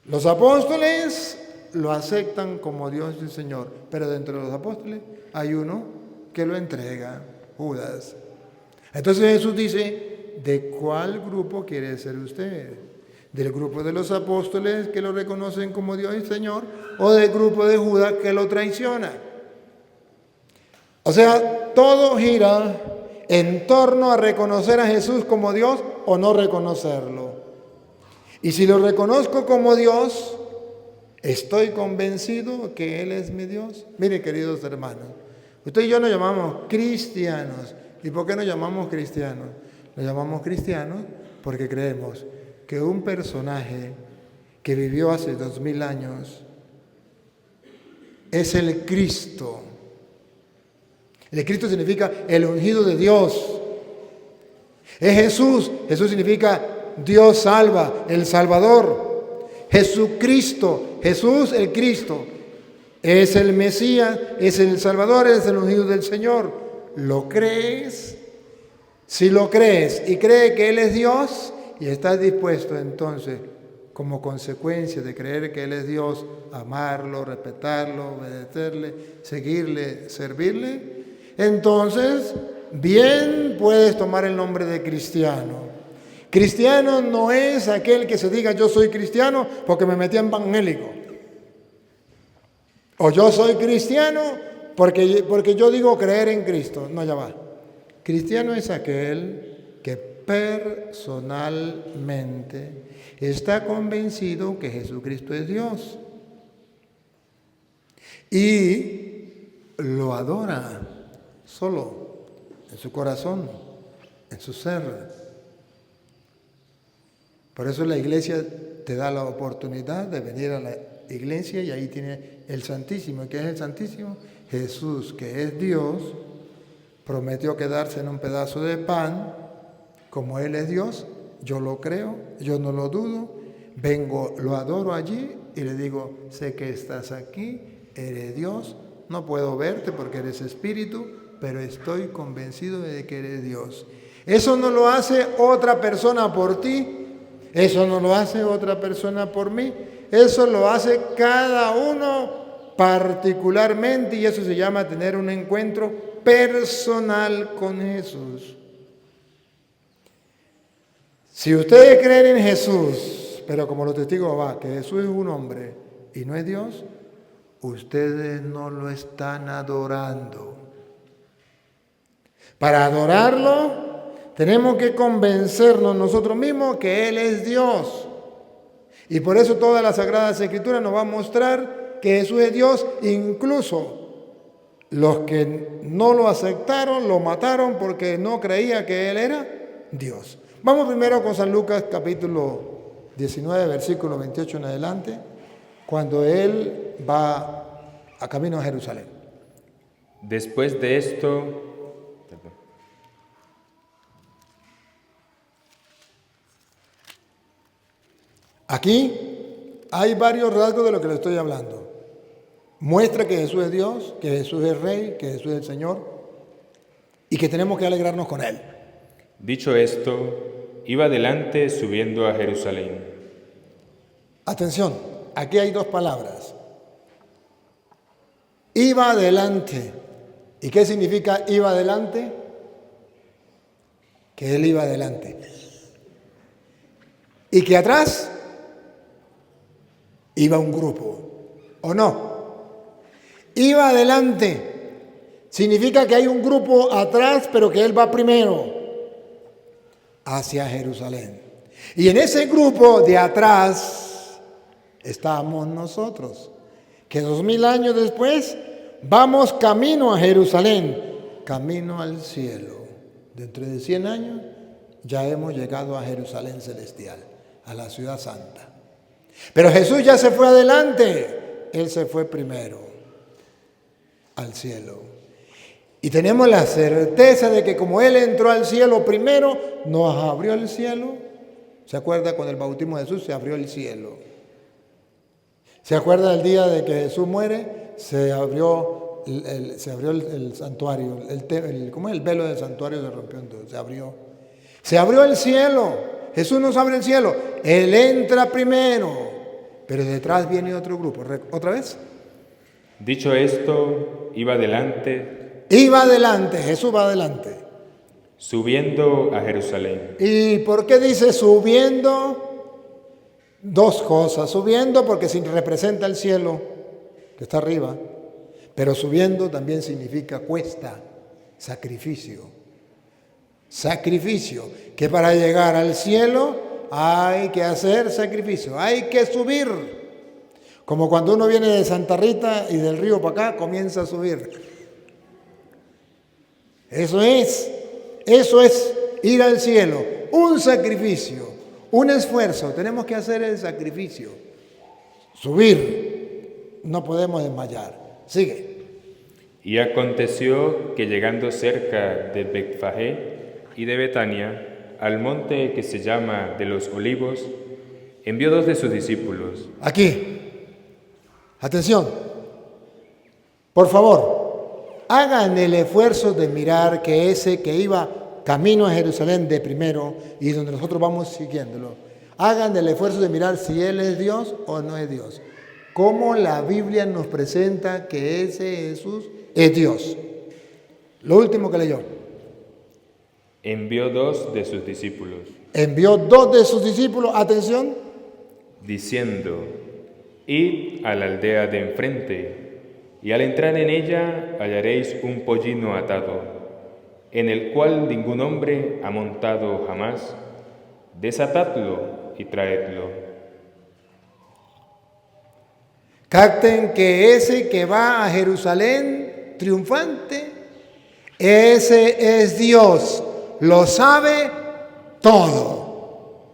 [SPEAKER 6] Los apóstoles lo aceptan como Dios y Señor, pero dentro de los apóstoles hay uno que lo entrega, Judas. Entonces Jesús dice, ¿de cuál grupo quiere ser usted? ¿Del grupo de los apóstoles que lo reconocen como Dios y Señor? ¿O del grupo de Judas que lo traiciona? O sea, todo gira en torno a reconocer a Jesús como Dios o no reconocerlo. Y si lo reconozco como Dios, estoy convencido que Él es mi Dios. Mire, queridos hermanos, usted y yo nos llamamos cristianos. ¿Y por qué nos llamamos cristianos? Nos llamamos cristianos porque creemos que un personaje que vivió hace 2000 años es el Cristo. El Cristo significa el ungido de Dios. Es Jesús. Jesús significa Dios salva, el Salvador. Jesucristo, Jesús el Cristo, es el Mesías, es el Salvador, es el ungido del Señor. ¿Lo crees? Si lo crees y crees que Él es Dios y estás dispuesto entonces, como consecuencia de creer que Él es Dios, amarlo, respetarlo, obedecerle, seguirle, servirle, entonces bien puedes tomar el nombre de cristiano. Cristiano no es aquel que se diga yo soy cristiano porque me metí en evangélico. O yo soy cristiano porque yo digo creer en Cristo. No, ya va. Cristiano es aquel que personalmente está convencido que Jesucristo es Dios y lo adora solo en su corazón, en su ser. Por eso la iglesia te da la oportunidad de venir a la iglesia y ahí tiene el Santísimo. ¿Qué es el Santísimo? Jesús, que es Dios, prometió quedarse en un pedazo de pan. Como Él es Dios, yo lo creo, yo no lo dudo, vengo, lo adoro allí y le digo, sé que estás aquí, eres Dios, no puedo verte porque eres espíritu, pero estoy convencido de que eres Dios. Eso no lo hace otra persona por ti, eso no lo hace otra persona por mí, eso lo hace cada uno particularmente y eso se llama tener un encuentro personal con Jesús. Si ustedes creen en Jesús, pero como los testigos de Jehová, que Jesús es un hombre y no es Dios, ustedes no lo están adorando. Para adorarlo, tenemos que convencernos nosotros mismos que Él es Dios. Y por eso toda la Sagrada Escritura nos va a mostrar que Jesús es Dios, incluso los que no lo aceptaron, lo mataron porque no creía que Él era Dios. Vamos primero con San Lucas capítulo 19, versículo 28 en adelante, cuando Él va a camino a Jerusalén.
[SPEAKER 5] Después de esto,
[SPEAKER 6] aquí hay varios rasgos de lo que le estoy hablando. Muestra que Jesús es Dios, que Jesús es Rey, que Jesús es el Señor y que tenemos que alegrarnos con Él.
[SPEAKER 5] dicho esto, iba adelante subiendo a Jerusalén.
[SPEAKER 6] Atención, aquí hay dos palabras. Iba adelante. ¿Y qué significa iba adelante? Que Él iba adelante. Y que atrás iba un grupo, ¿o no? Iba adelante. Significa que hay un grupo atrás, pero que Él va primero hacia Jerusalén. Y en ese grupo de atrás estamos nosotros, que 2000 años después vamos camino a Jerusalén, camino al cielo. Dentro de 100 años ya hemos llegado a Jerusalén celestial, a la ciudad santa. Pero Jesús ya se fue adelante, Él se fue primero al cielo. Y tenemos la certeza de que como Él entró al cielo primero, nos abrió el cielo. ¿Se acuerda cuando el bautismo de Jesús se abrió el cielo? ¿Se acuerda del día de que Jesús muere? Se abrió el santuario, ¿cómo es? El velo del santuario se rompió, entonces se abrió el cielo. Jesús nos abre el cielo, Él entra primero, pero detrás viene otro grupo. ¿Otra vez?
[SPEAKER 5] Dicho esto, iba adelante,
[SPEAKER 6] Jesús va adelante.
[SPEAKER 5] subiendo a Jerusalén.
[SPEAKER 6] ¿Y por qué dice subiendo? Dos cosas. Subiendo porque representa el cielo, que está arriba, pero subiendo también significa cuesta, sacrificio. Sacrificio, que para llegar al cielo hay que hacer sacrificio, hay que subir. Como cuando uno viene de Santa Rita y del río para acá, comienza a subir. Eso es ir al cielo, un sacrificio, un esfuerzo. Tenemos que hacer el sacrificio, subir, no podemos desmayar. Sigue.
[SPEAKER 5] Y aconteció que llegando cerca de Betfagé y de Betania, al monte que se llama de los Olivos, envió 2 de sus discípulos.
[SPEAKER 6] Aquí, atención, por favor, hagan el esfuerzo de mirar que ese que iba camino a Jerusalén de primero y donde nosotros vamos siguiéndolo, hagan el esfuerzo de mirar si Él es Dios o no es Dios. Cómo la Biblia nos presenta que ese Jesús es Dios. Lo último que leyó.
[SPEAKER 5] Envió 2 de sus discípulos.
[SPEAKER 6] Envió 2 de sus discípulos, atención,
[SPEAKER 5] diciendo: id a la aldea de enfrente, y al entrar en ella hallaréis un pollino atado, en el cual ningún hombre ha montado jamás. Desatadlo y traedlo.
[SPEAKER 6] Capten que ese que va a Jerusalén triunfante, ese es Dios, lo sabe todo.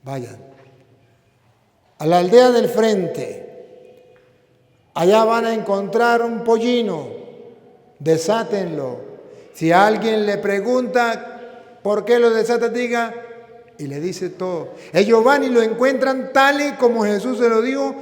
[SPEAKER 6] Vayan a la aldea del frente, allá van a encontrar un pollino, desátenlo. Si alguien le pregunta por qué lo desata, diga, y le dice todo. Ellos van y lo encuentran tal y como Jesús se lo dijo.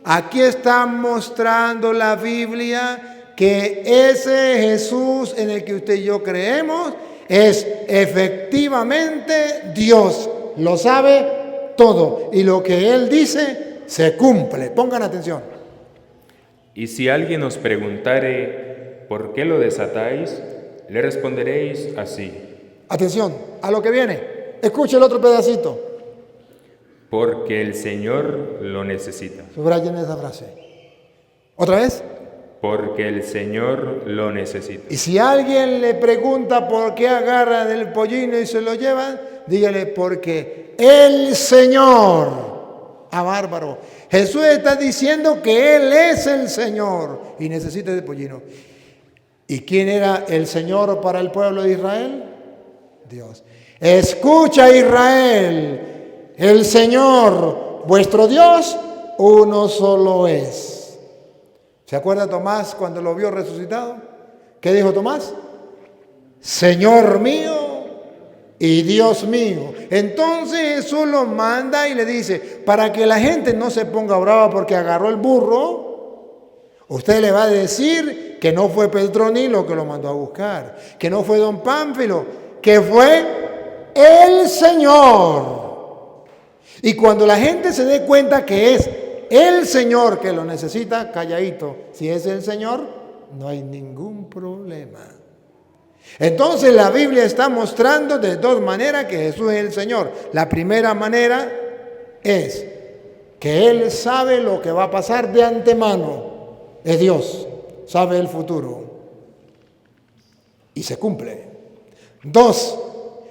[SPEAKER 6] Aquí está mostrando la Biblia que ese Jesús en el que usted y yo creemos es efectivamente Dios. Lo sabe todo. Y lo que Él dice se cumple. Pongan atención.
[SPEAKER 5] Y si alguien os preguntare por qué lo desatáis, le responderéis así:
[SPEAKER 6] Atención a lo que viene. Escuche el otro pedacito.
[SPEAKER 5] porque el Señor lo necesita.
[SPEAKER 6] Subrayen esa frase. ¿Otra vez?
[SPEAKER 5] Porque el Señor lo necesita.
[SPEAKER 6] Y si alguien le pregunta por qué agarra del pollino y se lo lleva, dígale: porque el Señor. Ah, bárbaro. Jesús está diciendo que Él es el Señor y necesita el pollino. ¿Y quién era el Señor para el pueblo de Israel? Dios. Escucha, Israel, el Señor, vuestro Dios, uno solo es. ¿Se acuerda Tomás cuando lo vio resucitado? ¿Qué dijo Tomás? Señor mío y Dios mío. Entonces Jesús lo manda y le dice, para que la gente no se ponga brava porque agarró el burro, usted le va a decir que no fue Petronilo que lo mandó a buscar, que no fue don Pánfilo, que fue el Señor. Y cuando la gente se dé cuenta que es el Señor que lo necesita, calladito, si es el Señor, no hay ningún problema. Entonces la Biblia está mostrando de dos maneras que Jesús es el Señor. La primera manera es que Él sabe lo que va a pasar de antemano. Es Dios, sabe el futuro. Y se cumple. Dos,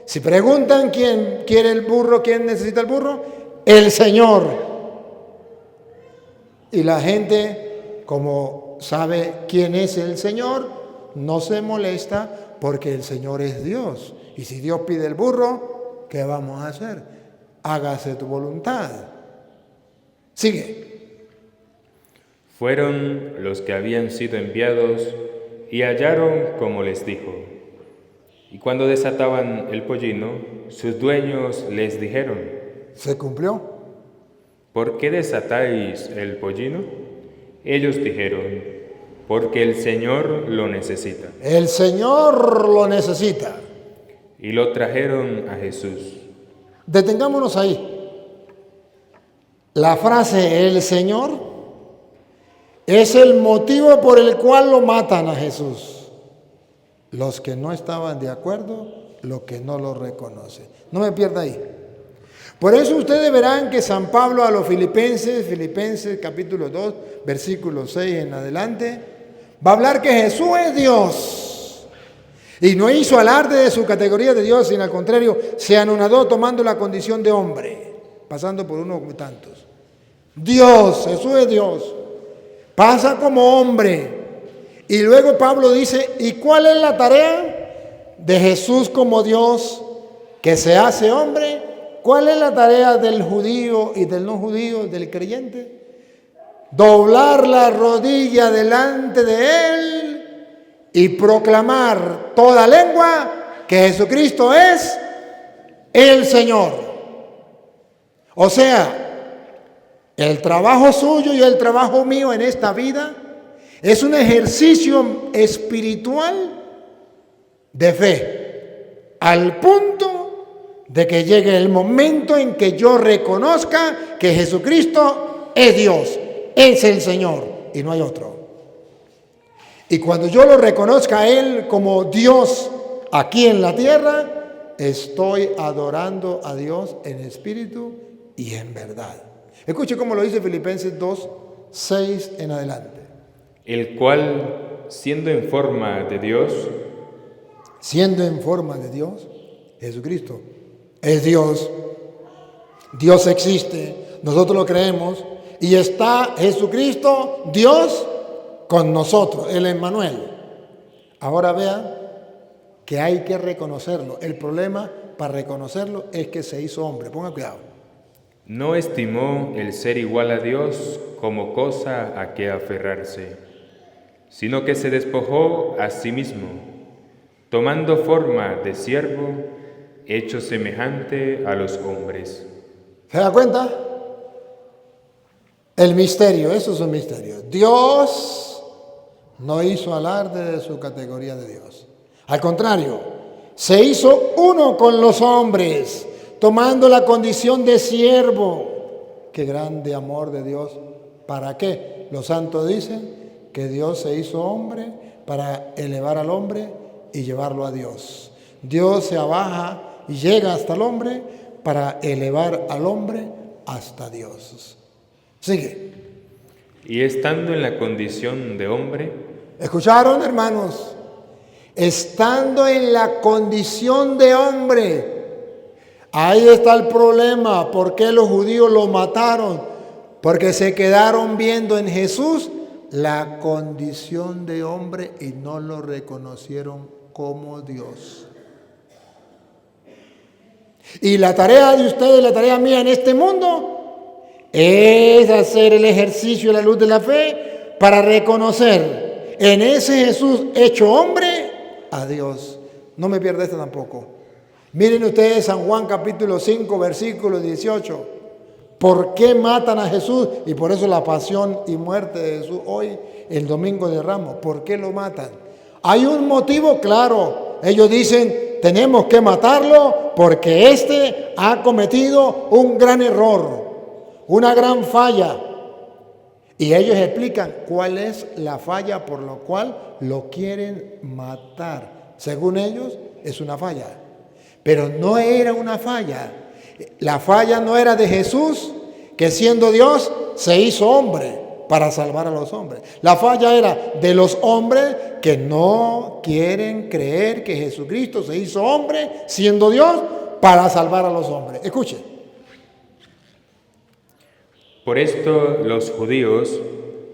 [SPEAKER 6] si preguntan quién quiere el burro, quién necesita el burro, el Señor. Y la gente, como sabe quién es el Señor, no se molesta porque el Señor es Dios. Y si Dios pide el burro, ¿qué vamos a hacer? Hágase tu voluntad. Sigue.
[SPEAKER 5] Fueron los que habían sido enviados y hallaron como les dijo. Y cuando desataban el pollino, sus dueños les dijeron:
[SPEAKER 6] ¿Se cumplió?
[SPEAKER 5] ¿Por qué desatáis el pollino? Ellos dijeron: porque el Señor lo necesita.
[SPEAKER 6] El Señor lo necesita.
[SPEAKER 5] Y lo trajeron a Jesús.
[SPEAKER 6] Detengámonos ahí. La frase "el Señor" es el motivo por el cual lo matan a Jesús. Los que no estaban de acuerdo, los que no lo reconocen. No me pierda ahí. Por eso ustedes verán que San Pablo a los Filipenses capítulo 2, versículo 6 en adelante, va a hablar que Jesús es Dios. Y no hizo alarde de su categoría de Dios, sino al contrario, se anonadó tomando la condición de hombre, pasando por uno como tantos. Dios, Jesús es Dios, pasa como hombre. Y luego Pablo dice, ¿y cuál es la tarea de Jesús como Dios que se hace hombre? ¿Cuál es la tarea del judío y del no judío, del creyente? Doblar la rodilla delante de Él y proclamar toda lengua que Jesucristo es el Señor. O sea, el trabajo suyo y el trabajo mío en esta vida es un ejercicio espiritual de fe, al punto de que llegue el momento en que yo reconozca que Jesucristo es Dios, es el Señor y no hay otro. Y cuando yo lo reconozca a Él como Dios aquí en la tierra, estoy adorando a Dios en espíritu y en verdad. Escuche cómo lo dice Filipenses 2, 6 en adelante.
[SPEAKER 5] El cual, siendo en forma de Dios,
[SPEAKER 6] Jesucristo es Dios. Dios existe, nosotros lo creemos, y está Jesucristo, Dios, con nosotros, el Emmanuel. Ahora vean que hay que reconocerlo. El problema para reconocerlo es que se hizo hombre. Pongan cuidado.
[SPEAKER 5] no estimó el ser igual a Dios como cosa a que aferrarse, sino que se despojó a sí mismo, tomando forma de siervo, hecho semejante a los hombres.
[SPEAKER 6] ¿Se da cuenta? El misterio, eso es un misterio. Dios no hizo alarde de su categoría de Dios. Al contrario, se hizo uno con los hombres, tomando la condición de siervo. Qué grande amor de Dios. ¿Para qué? Los santos dicen que Dios se hizo hombre para elevar al hombre y llevarlo a Dios. Dios se abaja y llega hasta el hombre para elevar al hombre hasta Dios. Sigue.
[SPEAKER 5] Y estando en la condición de hombre,
[SPEAKER 6] ¿escucharon, hermanos? Estando en la condición de hombre. Ahí está el problema. ¿Por qué los judíos lo mataron? Porque se quedaron viendo en Jesús la condición de hombre y no lo reconocieron como Dios. Y la tarea de ustedes, la tarea mía en este mundo es hacer el ejercicio de la luz de la fe para reconocer en ese Jesús hecho hombre a Dios. No me pierda esto tampoco. Miren ustedes San Juan capítulo 5 versículo 18. ¿Por qué matan a Jesús? Y por eso la pasión y muerte de Jesús hoy, el domingo de Ramos. ¿Por qué lo matan? Hay un motivo claro. Ellos dicen, tenemos que matarlo porque éste ha cometido un gran error, una gran falla. Y ellos explican cuál es la falla por la cual lo quieren matar. Según ellos, es una falla. Pero no era una falla. La falla no era de Jesús, que siendo Dios se hizo hombre para salvar a los hombres. La falla era de los hombres que no quieren creer que Jesucristo se hizo hombre, siendo Dios, para salvar a los hombres. Escuchen.
[SPEAKER 5] Por esto los judíos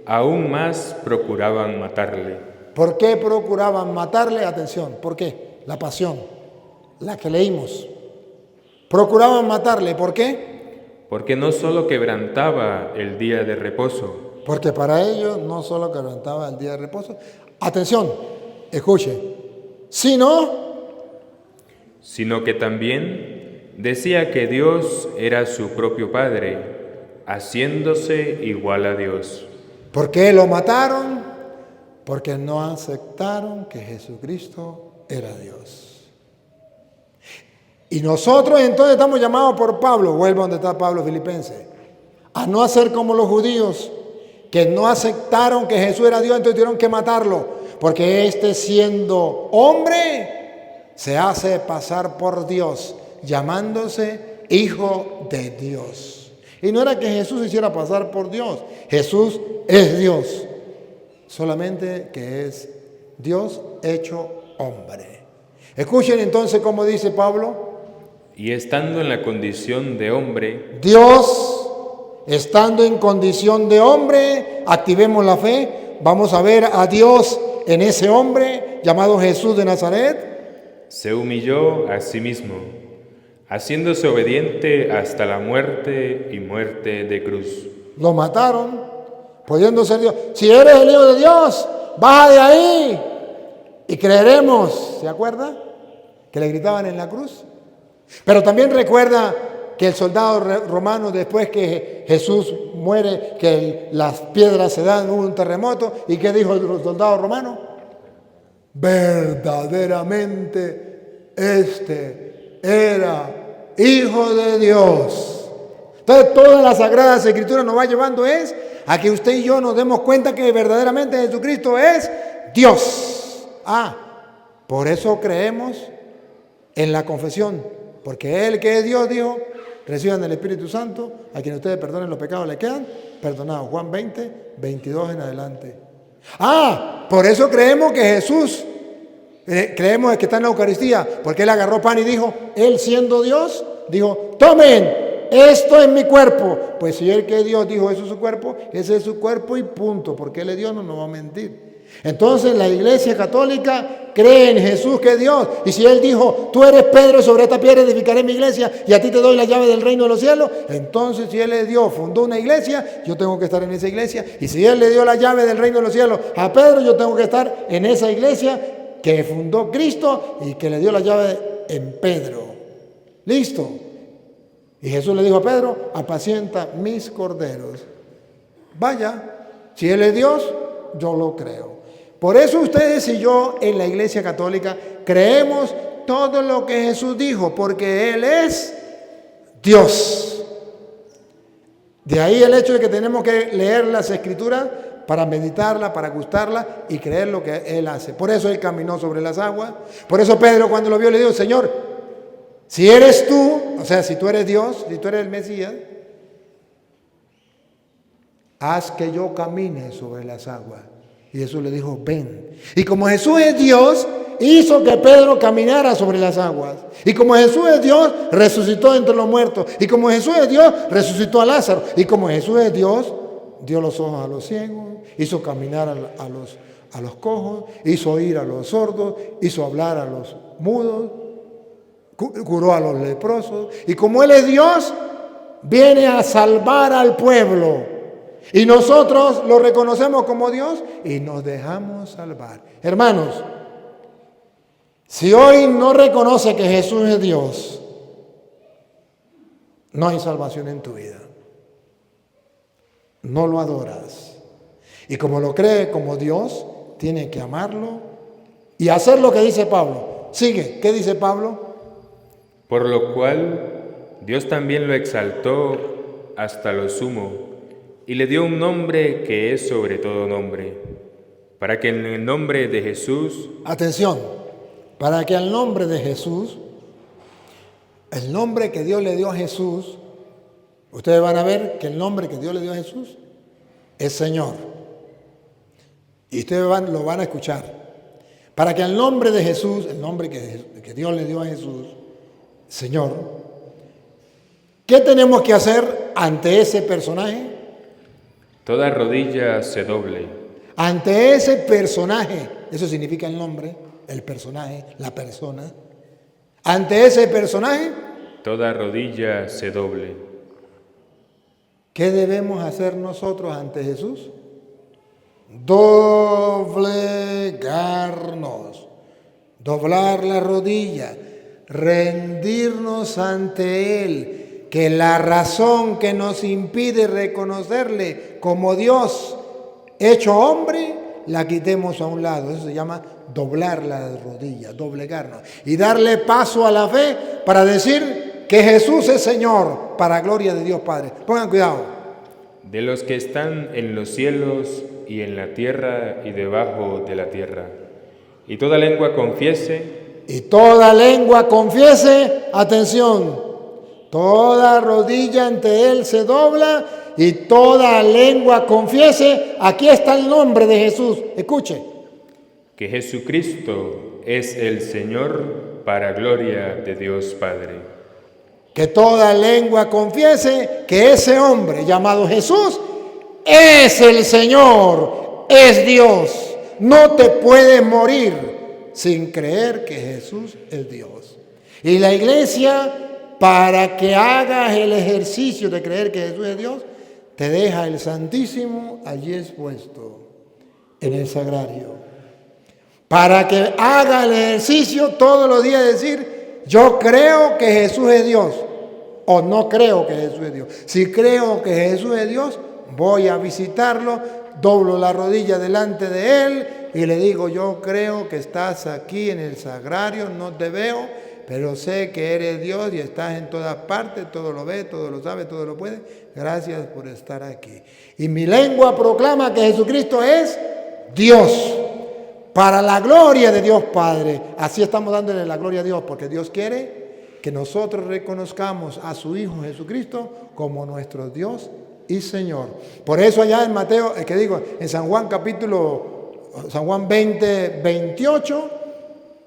[SPEAKER 5] aún más procuraban matarle.
[SPEAKER 6] ¿Por qué procuraban matarle? Atención, ¿por qué? La pasión, la que leímos. Procuraban matarle, ¿por qué?
[SPEAKER 5] Porque no solo quebrantaba el día de reposo,
[SPEAKER 6] Porque para ellos no solo quebrantaba el día de reposo. Atención, escuche. Sino
[SPEAKER 5] que también decía que Dios era su propio Padre, haciéndose igual a Dios.
[SPEAKER 6] ¿por qué lo mataron? Porque no aceptaron que Jesucristo era Dios. Y nosotros entonces estamos llamados por Pablo, vuelvo donde está Pablo Filipenses, a no hacer como los judíos, que no aceptaron que Jesús era Dios, entonces tuvieron que matarlo, porque este siendo hombre se hace pasar por Dios, llamándose Hijo de Dios. Y no era que Jesús se hiciera pasar por Dios, Jesús es Dios, solamente que es Dios hecho hombre. Escuchen entonces cómo dice Pablo.
[SPEAKER 5] Y estando en la condición de hombre,
[SPEAKER 6] Dios, estando en condición de hombre, activemos la fe, vamos a ver a Dios en ese hombre llamado Jesús de Nazaret.
[SPEAKER 5] se humilló a sí mismo, haciéndose obediente hasta la muerte y muerte de cruz.
[SPEAKER 6] Lo mataron, pudiendo ser Dios. Si eres el Hijo de Dios, baja de ahí y creeremos. ¿Se acuerda? Que le gritaban en la cruz. Pero también recuerda que el soldado romano, después que Jesús muere, que las piedras se dan, hubo un terremoto, ¿y qué dijo el soldado romano? Verdaderamente este era Hijo de Dios. Entonces toda la Sagrada Escritura nos va llevando a que usted y yo nos demos cuenta que verdaderamente Jesucristo es Dios. Por eso creemos en la confesión. Porque Él que es Dios dijo, reciban el Espíritu Santo, a quien ustedes perdonen los pecados le quedan perdonados. Juan 20, 22 en adelante. Por eso creemos que Jesús, creemos que está en la Eucaristía, porque Él agarró pan y dijo, Él siendo Dios, dijo, tomen, esto es mi cuerpo. Pues si Él que es Dios dijo eso es su cuerpo, ese es su cuerpo y punto, porque Él es Dios, no nos va a mentir. Entonces la Iglesia Católica cree en Jesús que es Dios. Y si Él dijo, tú eres Pedro, sobre esta piedra edificaré mi iglesia y a ti te doy la llave del reino de los cielos, entonces si Él es Dios, fundó una iglesia, yo tengo que estar en esa iglesia. Y si Él le dio la llave del reino de los cielos a Pedro, yo tengo que estar en esa iglesia que fundó Cristo y que le dio la llave en Pedro. Listo. Y Jesús le dijo a Pedro, apacienta mis corderos. Vaya, si Él es Dios, yo lo creo. Por eso ustedes y yo en la Iglesia Católica creemos todo lo que Jesús dijo, porque Él es Dios. De ahí el hecho de que tenemos que leer las Escrituras para meditarla, para gustarla y creer lo que Él hace. Por eso Él caminó sobre las aguas. Por eso Pedro cuando lo vio le dijo, Señor, si eres tú, o sea, si tú eres Dios, si tú eres el Mesías, haz que yo camine sobre las aguas. Y Jesús le dijo, ven. Y como Jesús es Dios, hizo que Pedro caminara sobre las aguas. Y como Jesús es Dios, resucitó entre los muertos. Y como Jesús es Dios, resucitó a Lázaro. Y como Jesús es Dios, dio los ojos a los ciegos, hizo caminar a los cojos, hizo oír a los sordos, hizo hablar a los mudos, curó a los leprosos. Y como Él es Dios, viene a salvar al pueblo. Y nosotros lo reconocemos como Dios y nos dejamos salvar. Hermanos, si hoy no reconoce que Jesús es Dios, no hay salvación en tu vida. No lo adoras. Y como lo cree como Dios, tiene que amarlo y hacer lo que dice Pablo. Sigue, ¿qué dice Pablo?
[SPEAKER 5] Por lo cual Dios también lo exaltó hasta lo sumo y le dio un nombre que es sobre todo nombre, para que en el nombre de Jesús...
[SPEAKER 6] Atención, para que al nombre de Jesús, el nombre que Dios le dio a Jesús, ustedes van a ver que el nombre que Dios le dio a Jesús es Señor. Y ustedes lo van a escuchar. Para que al nombre de Jesús, el nombre que Dios le dio a Jesús, Señor, ¿qué tenemos que hacer ante ese personaje?
[SPEAKER 5] Toda rodilla se doble.
[SPEAKER 6] Ante ese personaje, eso significa el nombre, el personaje, la persona. Ante ese personaje,
[SPEAKER 5] Toda rodilla se doble.
[SPEAKER 6] ¿qué debemos hacer nosotros ante Jesús? Doblegarnos, doblar la rodilla, rendirnos ante Él, que la razón que nos impide reconocerle como Dios hecho hombre, la quitemos a un lado. Eso se llama doblar la rodilla, doblegarnos y darle paso a la fe para decir que Jesús es Señor para gloria de Dios Padre. Pongan cuidado.
[SPEAKER 5] De los que están en los cielos y en la tierra y debajo de la tierra. Y toda lengua confiese.
[SPEAKER 6] Y toda lengua confiese, atención, toda rodilla ante Él se dobla y toda lengua confiese, aquí está el nombre de Jesús, escuche.
[SPEAKER 5] Que Jesucristo es el Señor para gloria de Dios Padre.
[SPEAKER 6] Que toda lengua confiese que ese hombre llamado Jesús es el Señor, es Dios. No te puedes morir sin creer que Jesús es Dios. Y la iglesia, para que hagas el ejercicio de creer que Jesús es Dios, te deja el Santísimo allí expuesto, en el sagrario. Para que hagas el ejercicio todos los días de decir, yo creo que Jesús es Dios, o no creo que Jesús es Dios. Si creo que Jesús es Dios, voy a visitarlo, doblo la rodilla delante de Él y le digo, yo creo que estás aquí en el sagrario, no te veo, pero sé que eres Dios y estás en todas partes, todo lo ves, todo lo sabes, todo lo puedes. Gracias por estar aquí. Y mi lengua proclama que Jesucristo es Dios, para la gloria de Dios Padre. Así estamos dándole la gloria a Dios, porque Dios quiere que nosotros reconozcamos a su Hijo Jesucristo como nuestro Dios y Señor. Por eso allá en Mateo, en San Juan 20, 28,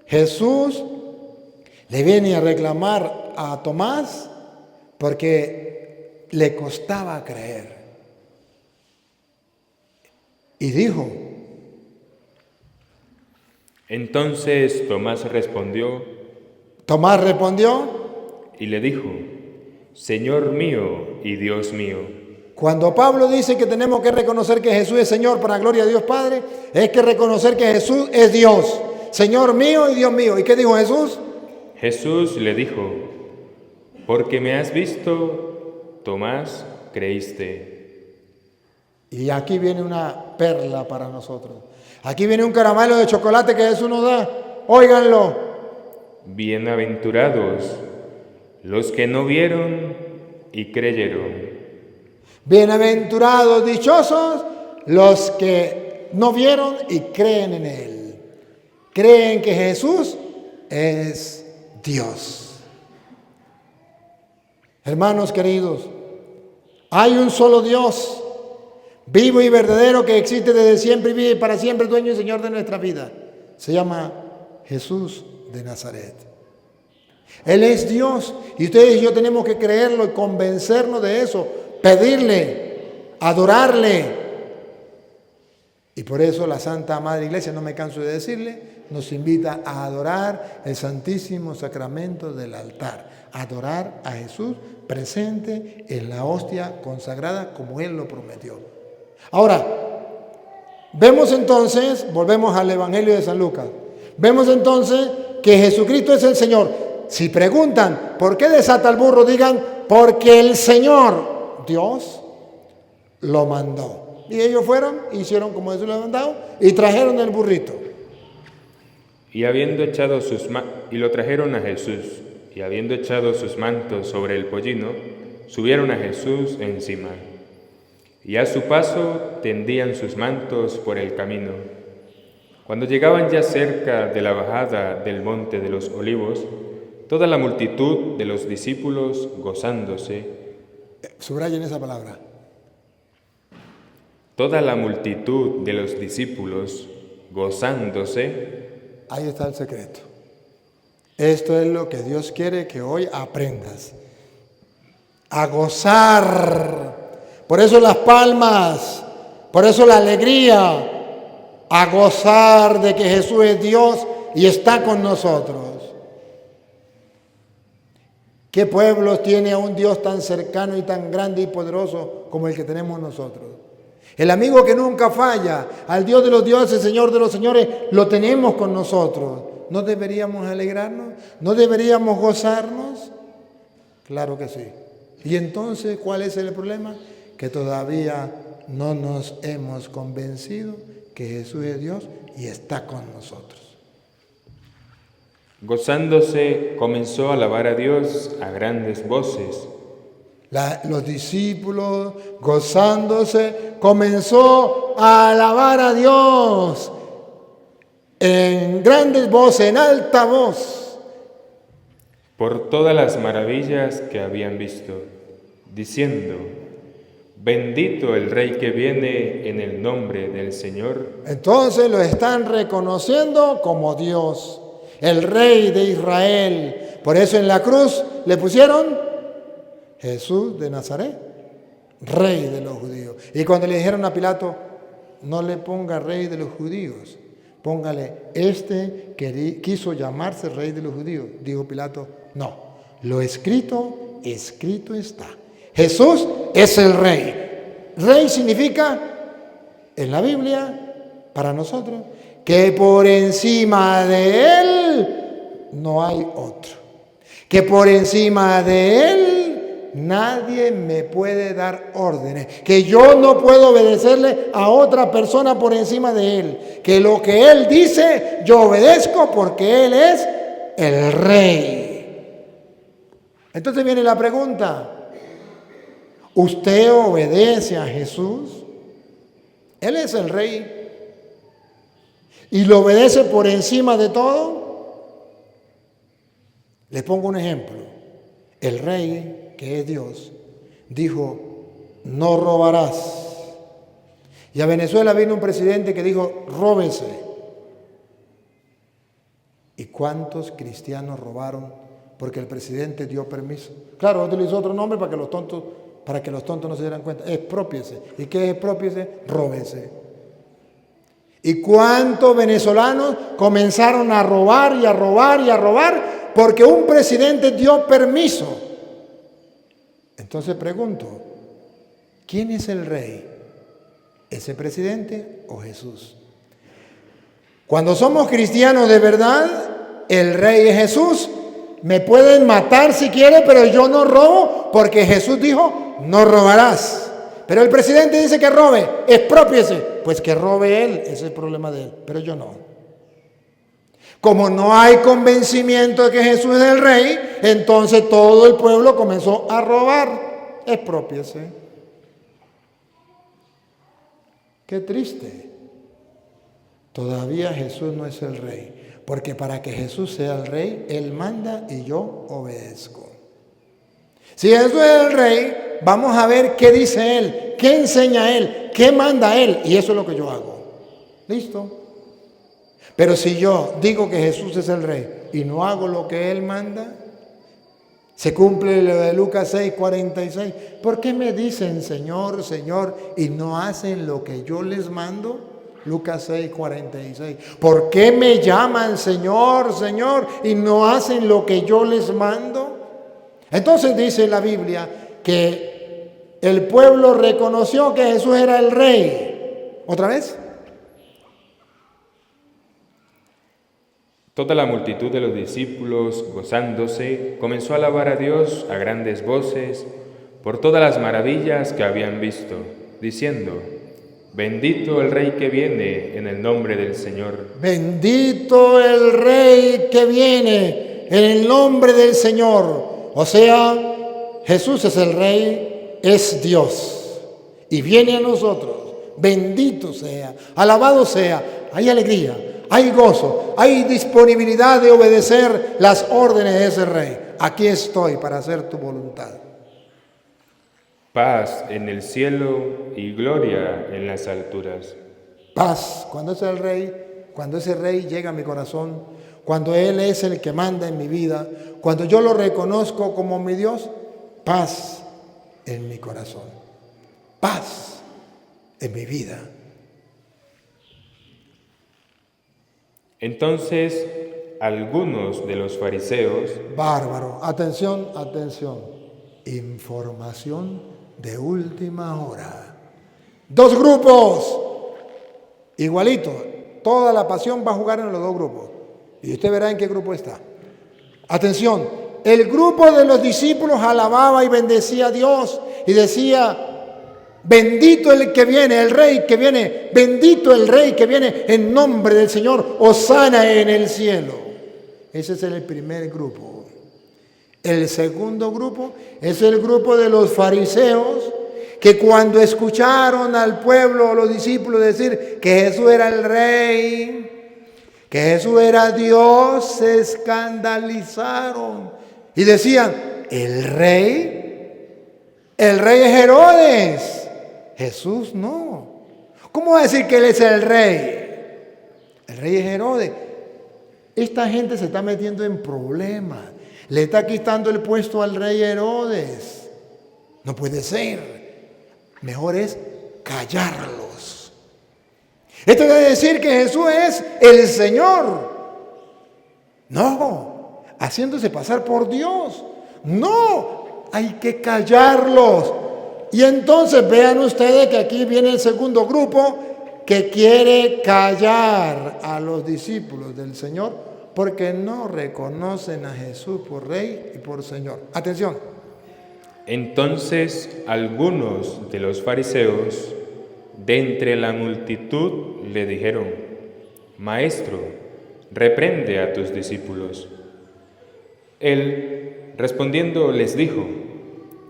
[SPEAKER 6] Jesús le viene a reclamar a Tomás porque le costaba creer. Y dijo,
[SPEAKER 5] Entonces Tomás respondió
[SPEAKER 6] y
[SPEAKER 5] le dijo, Señor mío y Dios mío.
[SPEAKER 6] Cuando Pablo dice que tenemos que reconocer que Jesús es Señor para la gloria de Dios Padre, es que reconocer que Jesús es Dios, Señor mío y Dios mío. ¿Y qué dijo Jesús?
[SPEAKER 5] Jesús le dijo, porque me has visto, Tomás, creíste.
[SPEAKER 6] Y aquí viene una perla para nosotros. Aquí viene un caramelo de chocolate que Jesús nos da. Óiganlo.
[SPEAKER 5] Bienaventurados los que no vieron y creyeron.
[SPEAKER 6] Bienaventurados, dichosos los que no vieron y creen en Él. Creen que Jesús es Dios. Hermanos queridos, hay un solo Dios, vivo y verdadero, que existe desde siempre y vive para siempre, dueño y Señor de nuestra vida. Se llama Jesús de Nazaret. Él es Dios y ustedes y yo tenemos que creerlo y convencernos de eso, pedirle, adorarle. Y por eso la Santa Madre Iglesia, no me canso de decirle, nos invita a adorar el Santísimo Sacramento del altar, adorar a Jesús presente en la hostia consagrada como Él lo prometió. Ahora, vemos entonces, volvemos al Evangelio de San Lucas, vemos entonces que Jesucristo es el Señor. Si preguntan, ¿por qué desata el burro? Digan, porque el Señor, Dios, lo mandó. Y ellos fueron, hicieron como Jesús lo ha mandado y trajeron el burrito.
[SPEAKER 5] Y lo trajeron a Jesús, y habiendo echado sus mantos sobre el pollino, subieron a Jesús encima. Y a su paso tendían sus mantos por el camino. Cuando llegaban ya cerca de la bajada del monte de los Olivos, toda la multitud de los discípulos gozándose.
[SPEAKER 6] Subrayen esa palabra.
[SPEAKER 5] Toda la multitud de los discípulos gozándose.
[SPEAKER 6] Ahí está el secreto. Esto es lo que Dios quiere que hoy aprendas. A gozar. Por eso las palmas, Por eso la alegría a gozar de que Jesús es Dios y está con nosotros. ¿Qué pueblos tiene a un Dios tan cercano y tan grande y poderoso como el que tenemos nosotros? El amigo que nunca falla, al Dios de los dioses, Señor de los señores, lo tenemos con nosotros. ¿No deberíamos alegrarnos? ¿No deberíamos gozarnos? Claro que sí. Y entonces, ¿cuál es el problema? Que todavía no nos hemos convencido que Jesús es Dios y está con nosotros.
[SPEAKER 5] Gozándose, comenzó a alabar a Dios a grandes voces.
[SPEAKER 6] Los discípulos, gozándose, comenzó a alabar a Dios en grandes voces, en alta voz,
[SPEAKER 5] por todas las maravillas que habían visto, diciendo: bendito el Rey que viene en el nombre del Señor.
[SPEAKER 6] Entonces lo están reconociendo como Dios, el Rey de Israel. Por eso en la cruz le pusieron Jesús de Nazaret, Rey de los judíos. Y cuando le dijeron a Pilato, no le ponga Rey de los judíos, póngale este que quiso llamarse Rey de los judíos. Dijo Pilato, no, lo escrito, escrito está. Jesús es el Rey. Rey significa, en la Biblia, para nosotros, que por encima de Él no hay otro. Que por encima de Él nadie me puede dar órdenes. Que yo no puedo obedecerle a otra persona por encima de Él. Que lo que Él dice, yo obedezco porque Él es el Rey. Entonces viene la pregunta. ¿Usted obedece a Jesús? Él es el Rey. ¿Y lo obedece por encima de todo? Les pongo un ejemplo. El Rey, que es Dios, dijo, no robarás. Y a Venezuela vino un presidente que dijo, róbese. ¿Y cuántos cristianos robaron porque el presidente dio permiso? Claro, utilizó otro nombre para que los tontos no se dieran cuenta. Expropiese. ¿Y qué es expropiese? Róbese. ¿Y cuántos venezolanos comenzaron a robar y a robar y a robar porque un presidente dio permiso? Entonces pregunto, ¿quién es el Rey? ¿Ese presidente o Jesús? Cuando somos cristianos de verdad, el Rey es Jesús. Me pueden matar si quieren, pero yo no robo porque Jesús dijo, no robarás. Pero el presidente dice que robe, exprópiese. Pues que robe él, ese es el problema de él, pero yo no. Como no hay convencimiento de que Jesús es el Rey, entonces todo el pueblo comenzó a robar. Exprópiese. Qué triste. Todavía Jesús no es el Rey, porque para que Jesús sea el Rey, Él manda y yo obedezco. Si Jesús es el Rey, vamos a ver qué dice Él, qué enseña Él, qué manda Él, y eso es lo que yo hago. ¿Listo? Pero si yo digo que Jesús es el Rey y no hago lo que Él manda, se cumple lo de Lucas 6:46. ¿Por qué me dicen Señor, Señor y no hacen lo que yo les mando? Lucas 6:46. ¿Por qué me llaman Señor, Señor y no hacen lo que yo les mando? Entonces dice la Biblia que el pueblo reconoció que Jesús era el Rey. ¿Otra vez?
[SPEAKER 5] Toda la multitud de los discípulos, gozándose, comenzó a alabar a Dios a grandes voces por todas las maravillas que habían visto, diciendo, bendito el Rey que viene en el nombre del Señor.
[SPEAKER 6] Bendito el Rey que viene en el nombre del Señor. O sea, Jesús es el Rey, es Dios y viene a nosotros. Bendito sea, alabado sea, hay alegría, hay gozo, hay disponibilidad de obedecer las órdenes de ese Rey. Aquí estoy para hacer tu voluntad.
[SPEAKER 5] Paz en el cielo y gloria en las alturas.
[SPEAKER 6] Paz, cuando es el Rey, cuando ese Rey llega a mi corazón, cuando Él es el que manda en mi vida, cuando yo lo reconozco como mi Dios, paz en mi corazón. Paz. en mi vida.
[SPEAKER 5] Entonces, algunos de los fariseos,
[SPEAKER 6] Bárbaro. Atención, atención. Información de última hora. Dos grupos. Igualito. Toda la pasión va a jugar en los dos grupos. Y usted verá en qué grupo está. Atención. El grupo de los discípulos alababa y bendecía a Dios y decía: bendito el que viene, el rey que viene, bendito el rey que viene en nombre del Señor, hosana en el cielo. Ese es el primer grupo. El segundo grupo es el grupo de los fariseos, que cuando escucharon al pueblo, los discípulos decir que Jesús era el rey, que Jesús era Dios, se escandalizaron y decían: el rey es Herodes. Jesús no. ¿Cómo va a decir que Él es el rey? El rey es Herodes. Esta gente se está metiendo en problemas. Le está quitando el puesto al rey Herodes. No puede ser. Mejor es callarlos. Esto quiere decir que Jesús es el Señor. No, haciéndose pasar por Dios. No, hay que callarlos. Y entonces vean ustedes que aquí viene el segundo grupo que quiere callar a los discípulos del Señor porque no reconocen a Jesús por Rey y por Señor. Atención.
[SPEAKER 5] entonces algunos de los fariseos, de entre la multitud, le dijeron: Maestro, reprende a tus discípulos. Él, respondiendo, les dijo: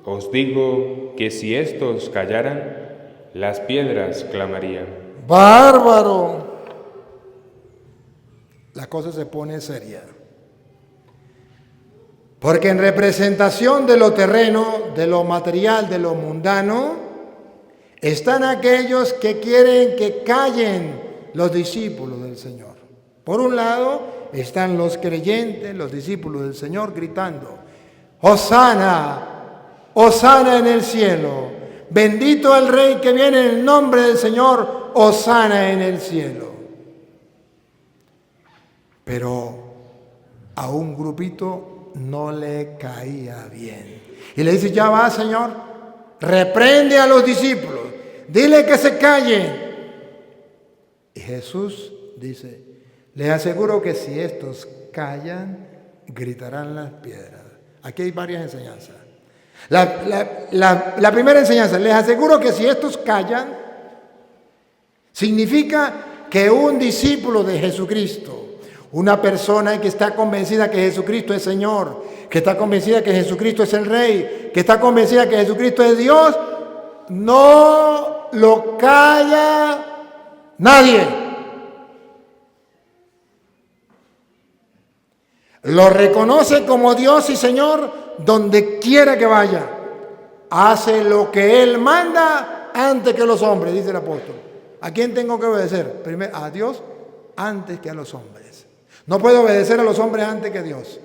[SPEAKER 5] Os digo que si estos callaran, las piedras clamarían.
[SPEAKER 6] ¡Bárbaro! La cosa se pone seria. Porque en representación de lo terreno, de lo material, de lo mundano, están aquellos que quieren que callen los discípulos del Señor. Por un lado están los creyentes, los discípulos del Señor, gritando: Hosana, hosana en el cielo, bendito el Rey que viene en el nombre del Señor, hosana en el cielo. Pero a un grupito no le caía bien. Y le dice: ya va, Señor, reprende a los discípulos, dile que se callen. Y Jesús dice: les aseguro que si estos callan, gritarán las piedras. Aquí hay varias enseñanzas. La primera enseñanza: les aseguro que si estos callan, significa que un discípulo de Jesucristo, una persona que está convencida que Jesucristo es Señor, que está convencida que Jesucristo es el Rey, que está convencida que Jesucristo es Dios, no lo calla nadie. Lo reconoce como Dios y Señor donde quiera que vaya. Hace lo que Él manda antes que los hombres, dice el apóstol. ¿A quién tengo que obedecer? Primero a Dios antes que a los hombres. No puedo obedecer a los hombres antes que a Dios.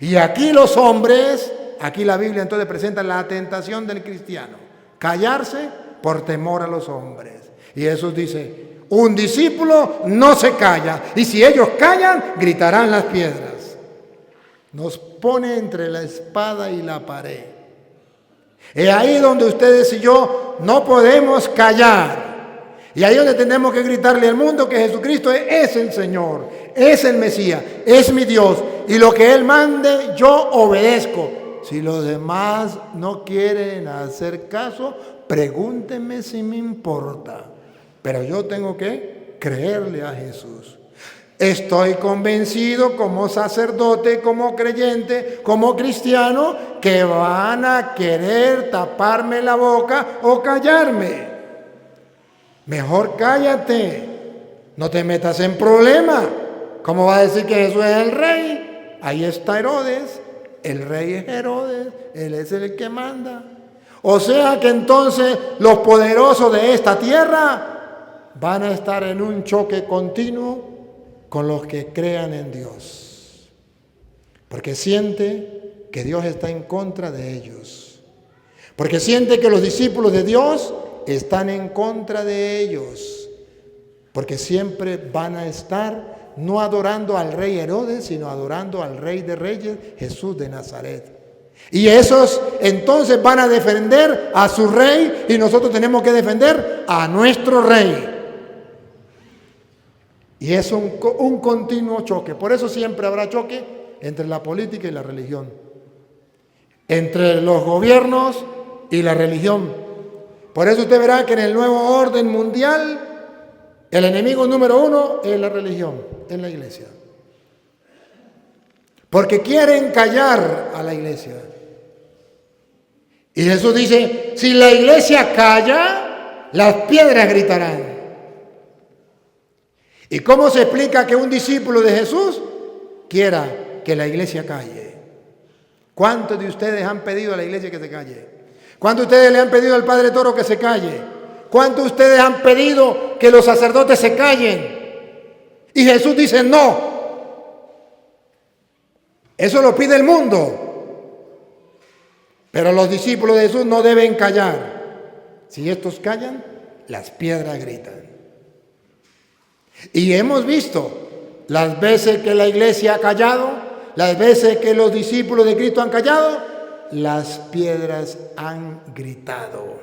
[SPEAKER 6] Y aquí los hombres, aquí la Biblia entonces presenta la tentación del cristiano: callarse por temor a los hombres. Y Jesús dice: un discípulo no se calla, y si ellos callan, gritarán las piedras. Nos pone entre la espada y la pared. Es ahí donde ustedes y yo no podemos callar. Y ahí donde tenemos que gritarle al mundo que Jesucristo es el Señor, es el Mesías, es mi Dios. Y lo que Él mande, yo obedezco. Si los demás no quieren hacer caso, pregúntenme si me importa. Pero yo tengo que creerle a Jesús. Estoy convencido como sacerdote, como creyente, como cristiano, que van a querer taparme la boca o callarme. Mejor cállate, no te metas en problema. ¿Cómo va a decir que Jesús es el Rey? Ahí está Herodes, el Rey es Herodes, Él es el que manda. O sea que entonces los poderosos de esta tierra van a estar en un choque continuo con los que crean en Dios, porque siente que Dios está en contra de ellos, porque siente que los discípulos de Dios están en contra de ellos, porque siempre van a estar no adorando al rey Herodes, sino adorando al Rey de Reyes, Jesús de Nazaret. Y esos entonces van a defender a su rey y nosotros tenemos que defender a nuestro rey. Y es un continuo choque. Por eso siempre habrá choque entre la política y la religión, entre los gobiernos y la religión. Por eso usted verá que en el nuevo orden mundial el enemigo número uno es la religión, es la iglesia. Porque quieren callar a la iglesia. Y Jesús dice, si la iglesia calla, las piedras gritarán. ¿Y cómo se explica que un discípulo de Jesús quiera que la iglesia calle? ¿Cuántos de ustedes han pedido a la iglesia que se calle? ¿Cuántos de ustedes le han pedido al Padre Toro que se calle? ¿Cuántos de ustedes han pedido que los sacerdotes se callen? Y Jesús dice no. Eso lo pide el mundo. Pero los discípulos de Jesús no deben callar. Si estos callan, las piedras gritan. Y hemos visto las veces que la iglesia ha callado, las veces que los discípulos de Cristo han callado, las piedras han gritado.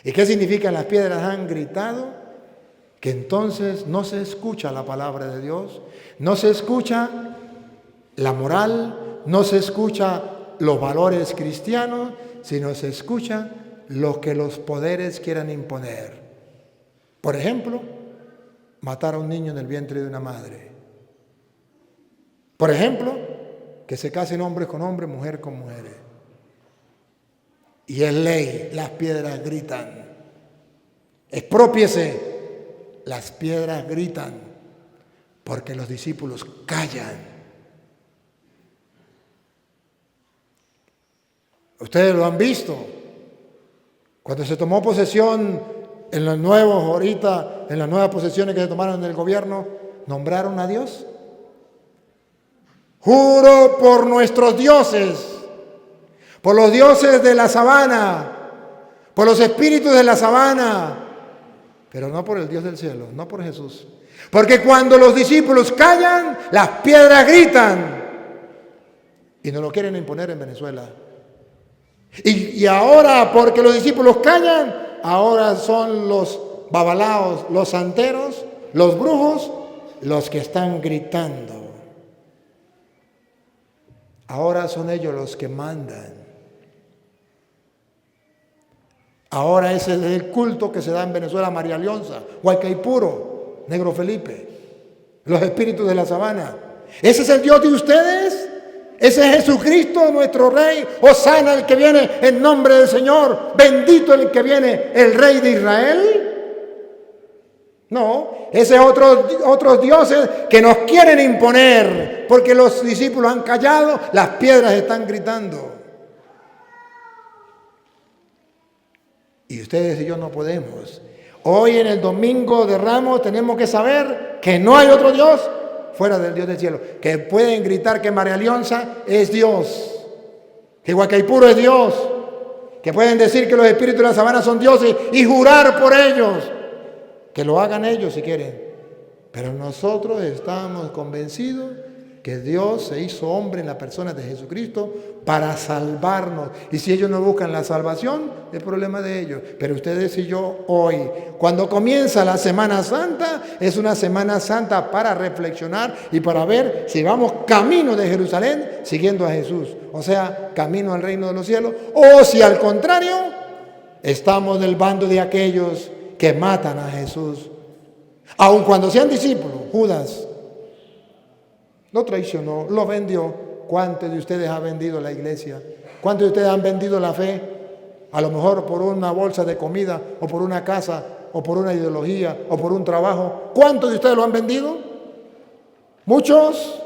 [SPEAKER 6] ¿Y qué significa las piedras han gritado? Que entonces no se escucha la palabra de Dios, no se escucha la moral, no se escucha los valores cristianos, sino se escucha lo que los poderes quieran imponer. Por ejemplo, matar a un niño en el vientre de una madre. Por ejemplo, que se casen hombres con hombres, mujer con mujeres. Y es ley, las piedras gritan. Exprópiese, las piedras gritan, porque los discípulos callan. Ustedes lo han visto. Cuando se tomó posesión en los nuevos, ahorita, en las nuevas posesiones que se tomaron en el gobierno, nombraron a Dios. Juro por nuestros dioses, por los dioses de la sabana, por los espíritus de la sabana, pero no por el Dios del cielo, no por Jesús. Porque cuando los discípulos callan, las piedras gritan. Y nos lo quieren imponer en Venezuela. Y ahora, porque los discípulos callan, ahora son los babalaos, los santeros, los brujos, los que están gritando. Ahora son ellos los que mandan. Ahora ese es el culto que se da en Venezuela, María Leonza, Huaycaipuro, Negro Felipe, los espíritus de la sabana. ¿Ese es el Dios de ustedes? ¿Ese es Jesucristo, nuestro Rey? Hosana, el que viene en nombre del Señor. Bendito el que viene, el Rey de Israel. No, ese es otros dioses que nos quieren imponer, porque los discípulos han callado, las piedras están gritando. Y ustedes y yo no podemos. Hoy en el Domingo de Ramos tenemos que saber que no hay otro Dios fuera del Dios del cielo. Que pueden gritar que María Leonza es Dios, que Huaycaipuro es Dios, que pueden decir que los espíritus de la sabana son dioses y jurar por ellos. Que lo hagan ellos si quieren. Pero nosotros estamos convencidos que Dios se hizo hombre en la persona de Jesucristo para salvarnos. Y si ellos no buscan la salvación, es problema de ellos. Pero ustedes y yo hoy, cuando comienza la Semana Santa, es una Semana Santa para reflexionar y para ver si vamos camino de Jerusalén siguiendo a Jesús. O sea, camino al reino de los cielos. O si al contrario, estamos del bando de aquellos que matan a Jesús. Aun cuando sean discípulos, Judas lo traicionó, lo vendió. ¿Cuántos de ustedes han vendido la iglesia? ¿Cuántos de ustedes han vendido la fe? A lo mejor por una bolsa de comida, o por una casa, o por una ideología, o por un trabajo. ¿Cuántos de ustedes lo han vendido? ¿Muchos?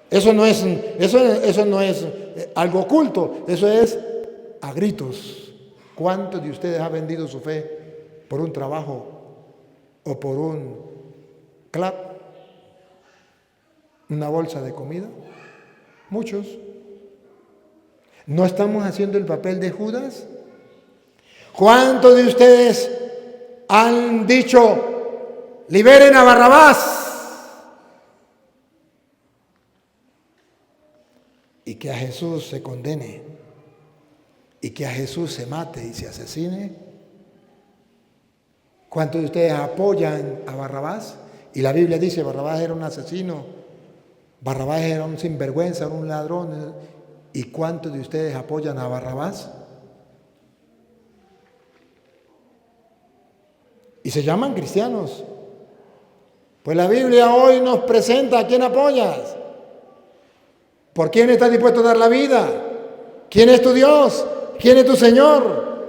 [SPEAKER 6] Eso no es algo oculto, eso es a gritos. ¿Cuántos de ustedes han vendido su fe por un trabajo o por un clap, una bolsa de comida? Muchos. ¿No estamos haciendo el papel de Judas? ¿Cuántos de ustedes han dicho, liberen a Barrabás? Y que a Jesús se condene, y que a Jesús se mate y se asesine. ¿Cuántos de ustedes apoyan a Barrabás? Y la Biblia dice, Barrabás era un asesino, Barrabás era un sinvergüenza, era un ladrón. ¿Y cuántos de ustedes apoyan a Barrabás? Y se llaman cristianos. Pues la Biblia hoy nos presenta a quién apoyas. ¿Por quién estás dispuesto a dar la vida? ¿Quién es tu Dios? ¿Quién es tu Señor?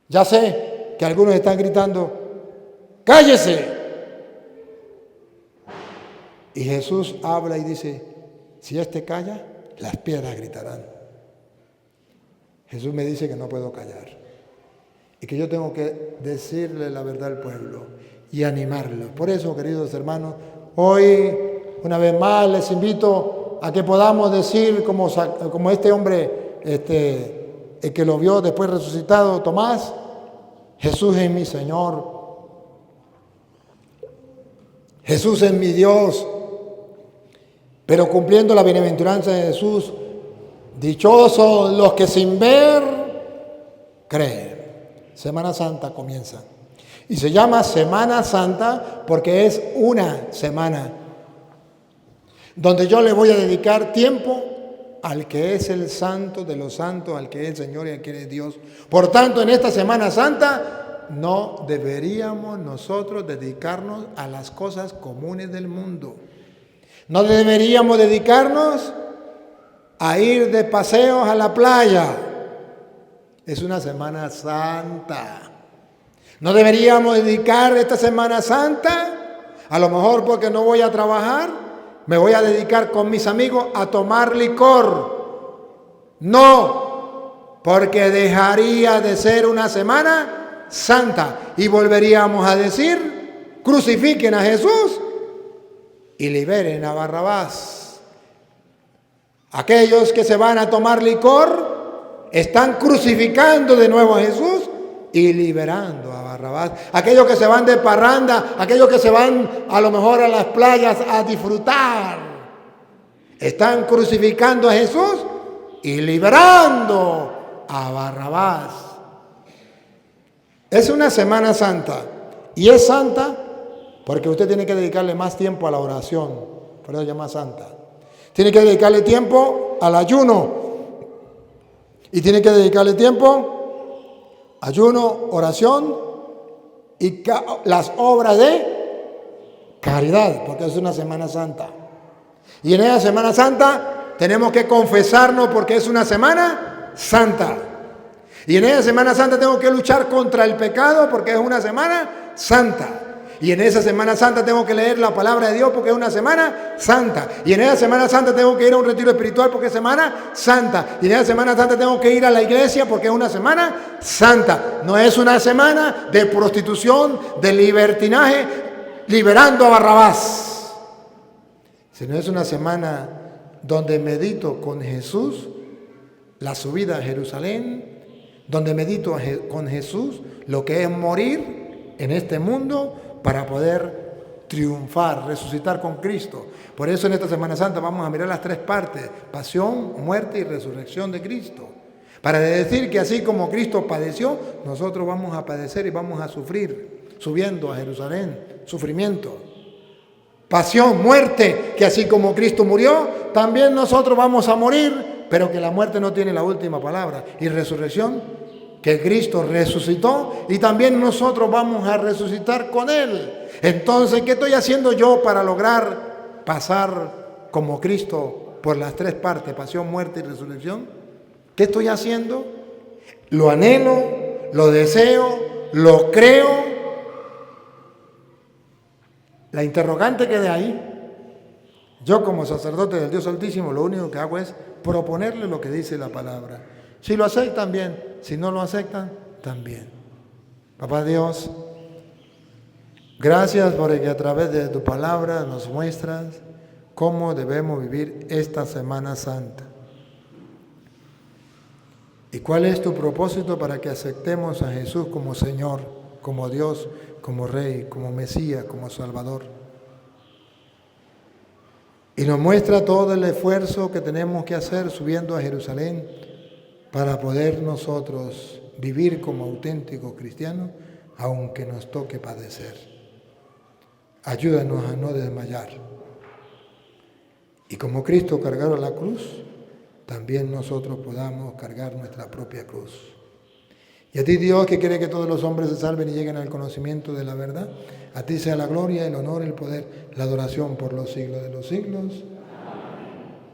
[SPEAKER 6] Ya sé que algunos están gritando, ¡cállese! Y Jesús habla y dice, si éste calla, las piedras gritarán. Jesús me dice que no puedo callar y que yo tengo que decirle la verdad al pueblo y animarlo. Por eso, queridos hermanos, hoy una vez más les invito a que podamos decir como este hombre, el que lo vio después resucitado, Tomás, Jesús es mi Señor, Jesús es mi Dios. Pero cumpliendo la bienaventuranza de Jesús, dichosos los que sin ver creen. Semana Santa comienza. Y se llama Semana Santa porque es una semana donde yo le voy a dedicar tiempo al que es el santo de los santos, al que es el Señor y al que es Dios. Por tanto, en esta Semana Santa no deberíamos nosotros dedicarnos a las cosas comunes del mundo. No deberíamos dedicarnos a ir de paseos a la playa. Es una Semana Santa. No deberíamos dedicar esta Semana Santa, a lo mejor porque no voy a trabajar, me voy a dedicar con mis amigos a tomar licor. No, porque dejaría de ser una Semana Santa y volveríamos a decir, crucifiquen a Jesús y liberen a Barrabás. Aquellos que se van a tomar licor están crucificando de nuevo a Jesús y liberando a Barrabás. Aquellos que se van de parranda, aquellos que se van a lo mejor a las playas a disfrutar, están crucificando a Jesús y liberando a Barrabás. Es una Semana Santa y es santa porque usted tiene que dedicarle más tiempo a la oración, por eso se llama santa. Tiene que dedicarle tiempo al ayuno y tiene que dedicarle tiempo, ayuno, oración y las obras de caridad, porque es una Semana Santa. Y en esa Semana Santa tenemos que confesarnos porque es una Semana Santa. Y en esa Semana Santa tengo que luchar contra el pecado porque es una Semana Santa. Y en esa Semana Santa tengo que leer la palabra de Dios porque es una Semana Santa. Y en esa Semana Santa tengo que ir a un retiro espiritual porque es Semana Santa. Y en esa Semana Santa tengo que ir a la iglesia porque es una Semana Santa. No es una semana de prostitución, de libertinaje, liberando a Barrabás. Sino es una semana donde medito con Jesús la subida a Jerusalén, donde medito con Jesús lo que es morir en este mundo para poder triunfar, resucitar con Cristo. Por eso en esta Semana Santa vamos a mirar las tres partes: pasión, muerte y resurrección de Cristo. Para decir que así como Cristo padeció, nosotros vamos a padecer y vamos a sufrir, subiendo a Jerusalén, sufrimiento. Pasión, muerte, que así como Cristo murió, también nosotros vamos a morir, pero que la muerte no tiene la última palabra. Y resurrección, que Cristo resucitó y también nosotros vamos a resucitar con Él. Entonces, ¿qué estoy haciendo yo para lograr pasar como Cristo por las tres partes, pasión, muerte y resurrección? ¿Qué estoy haciendo? Lo anhelo, lo deseo, lo creo. La interrogante que de ahí, yo como sacerdote del Dios Altísimo, lo único que hago es proponerle lo que dice la palabra. Si lo aceptan, bien. Si no lo aceptan, también. Papá Dios, gracias porque a través de tu palabra nos muestras cómo debemos vivir esta Semana Santa. ¿Y cuál es tu propósito para que aceptemos a Jesús como Señor, como Dios, como Rey, como Mesías, como Salvador? Y nos muestra todo el esfuerzo que tenemos que hacer subiendo a Jerusalén para poder nosotros vivir como auténticos cristianos, aunque nos toque padecer. Ayúdanos a no desmayar. Y como Cristo cargaron la cruz, también nosotros podamos cargar nuestra propia cruz. Y a ti, Dios, que quiere que todos los hombres se salven y lleguen al conocimiento de la verdad, a ti sea la gloria, el honor, el poder, la adoración por los siglos de los siglos.